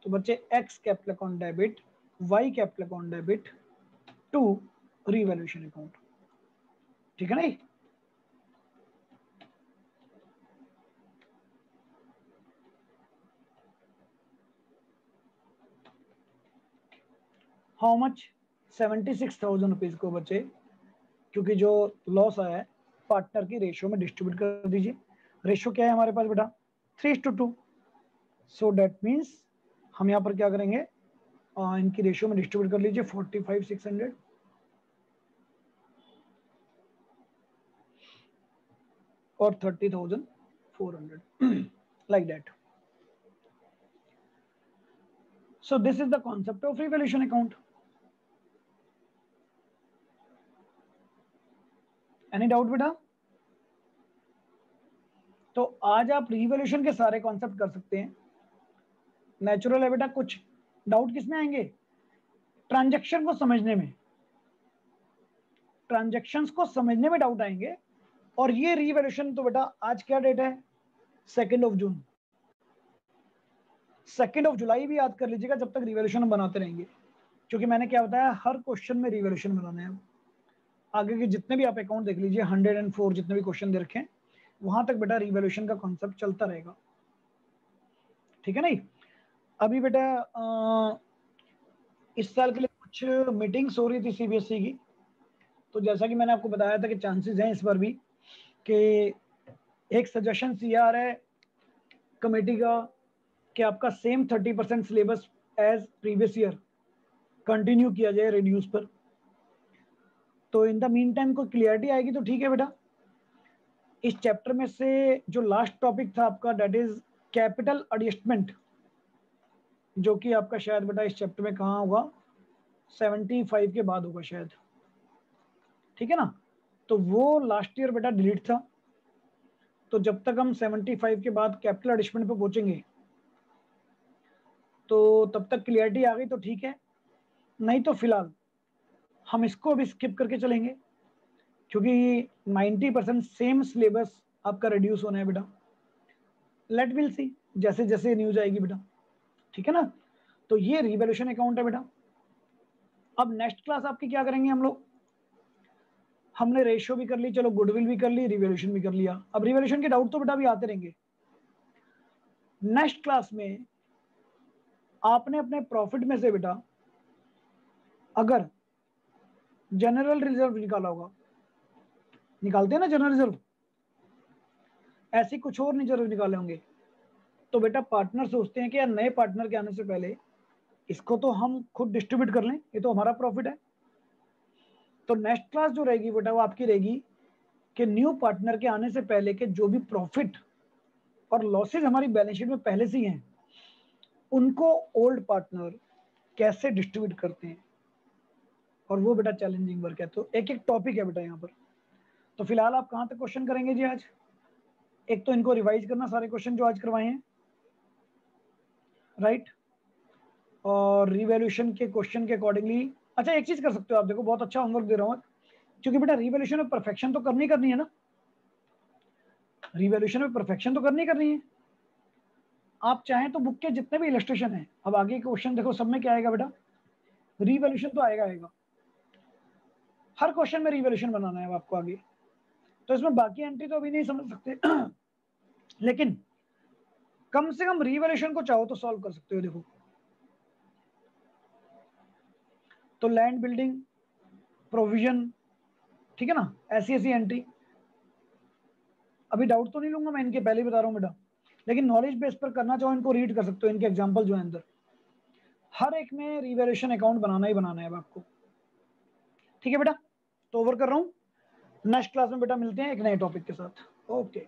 तो बच्चे X capital account debit, Y capital account debit to revaluation account, ठीक है ना। How much? 76,000 रुपीज को बच्चे, क्योंकि जो लॉस आया है पार्टनर की रेशियो में डिस्ट्रीब्यूट कर दीजिए। रेशियो क्या है हमारे पास बेटा? 3:2। सो डेट मीन्स हम यहाँ पर क्या करेंगे, इनकी रेशियो में डिस्ट्रीब्यूट कर लीजिए 45,600 और 30,400 like that. So this is the concept of revaluation account. Any doubt बेटा? तो आज आप रिवैल्यूएशन के सारे कॉन्सेप्ट कर सकते हैं। नेचुरल है बेटा, कुछ डाउट किसमें आएंगे? ट्रांजैक्शन को समझने में, ट्रांजैक्शंस को समझने में डाउट आएंगे। और ये रिवैल्यूएशन तो बेटा आज क्या डेट है? 2 जून। 2 जुलाई भी याद कर लीजिएगा जब तक रिवैल्यूएशन हम बनाते रहेंगे, क्योंकि मैंने क्या बताया, हर क्वेश्चन में रिवैल्यूएशन बनाना है। आगे के जितने भी आप अकाउंट देख लीजिए, 104 जितने भी क्वेश्चन दे रखे हैं, वहां तक बेटा रिवैल्यूएशन का कॉन्सेप्ट चलता रहेगा, ठीक है नहीं। अभी बेटा इस साल के लिए कुछ मीटिंग्स हो रही थी सीबीएसई की, तो जैसा कि मैंने आपको बताया था कि चांसेस हैं इस बार भी कि एक सजेशन ये आ रहा है कमेटी का कि आपका same 30% syllabus as previous year continue किया जाए रिड्यूस पर। तो इन द मीन टाइम को क्लियरिटी आएगी तो ठीक है बेटा। इस चैप्टर में से जो लास्ट टॉपिक था आपका, दैट इज कैपिटल एडजस्टमेंट, जो कि आपका शायद बेटा इस चैप्टर में कहाँ होगा, 75 के बाद होगा शायद, ठीक है ना। तो वो लास्ट ईयर बेटा डिलीट था, तो जब तक हम 75 के बाद कैपिटल एडजस्टमेंट पे पहुंचेंगे तो तब तक क्लियरिटी आ गई तो ठीक है, नहीं तो फिलहाल हम इसको भी स्किप करके चलेंगे, क्योंकि 90% सेम सिलेबस आपका रिड्यूस होना है बेटा। लेट विल सी, जैसे जैसे न्यूज आएगी बेटा, ठीक है ना। तो ये रिवैल्यूएशन अकाउंट है बेटा। अब नेक्स्ट क्लास आपकी क्या करेंगे हम लोग, हमने रेशियो भी कर ली, चलो गुडविल भी कर ली, रिवैल्यूएशन भी कर लिया। अब रिवैल्यूएशन के डाउट तो बेटा भी आते रहेंगे। नेक्स्ट क्लास में आपने अपने प्रॉफिट में से बेटा अगर जनरल रिजर्व निकाला होगा, निकालते हैं ना जनरल रिजर्व, ऐसी कुछ और रिजर्व निकाले होंगे, तो बेटा पार्टनर सोचते हैं कि यार नए पार्टनर के आने से पहले इसको तो हम खुद डिस्ट्रीब्यूट कर लें, ये तो हमारा प्रॉफिट है। तो नेक्स्ट क्लास जो रहेगी बेटा वो आपकी रहेगी कि न्यू पार्टनर के आने से पहले के जो भी प्रॉफिट और लॉसेज हमारी बैलेंस शीट में पहले से ही हैं, उनको ओल्ड पार्टनर कैसे डिस्ट्रीब्यूट करते हैं, और वो बेटा चैलेंजिंग वर्क है। तो एक एक टॉपिक है बेटा यहाँ पर। तो फिलहाल आप कहाँ तक क्वेश्चन करेंगे जी आज? एक तो इनको रिवाइज करना सारे क्वेश्चन जो आज करवाए हैं, राइट, और रिवैल्यूएशन के क्वेश्चन के अकॉर्डिंगली। अच्छा एक चीज कर सकते हो आप, देखो बहुत अच्छा होमवर्क दे रहा हूँ, क्योंकि बेटा रिवैल्यूएशन में परफेक्शन तो करनी है ना, रिवैल्यूएशन में परफेक्शन तो करनी है। आप चाहें तो बुक के जितने भी इलस्ट्रेशन है, अब आगे क्वेश्चन देखो सब में क्या आएगा बेटा, रीवैल्यूएशन तो आएगा, हर क्वेश्चन में रीवैल्यूएशन बनाना है आपको आगे। तो इसमें बाकी एंट्री तो अभी नहीं समझ सकते लेकिन कम से कम रीवैल्यूएशन को चाहो तो सॉल्व कर सकते हो। देखो तो लैंड बिल्डिंग प्रोविजन, ठीक है ना, ऐसी एंट्री। अभी डाउट तो नहीं लूंगा मैं इनके, पहले ही बता रहा हूं बेटा, लेकिन नॉलेज बेस पर करना चाहो इनको रीड कर सकते हो, इनके एग्जांपल जो है अंदर, हर एक में रीवैल्यूएशन अकाउंट बनाना ही बनाना है अब आपको। ठीक है बेटा, तो ओवर कर रहा हूं, नेक्स्ट क्लास में बेटा मिलते हैं एक नए टॉपिक के साथ। ओके।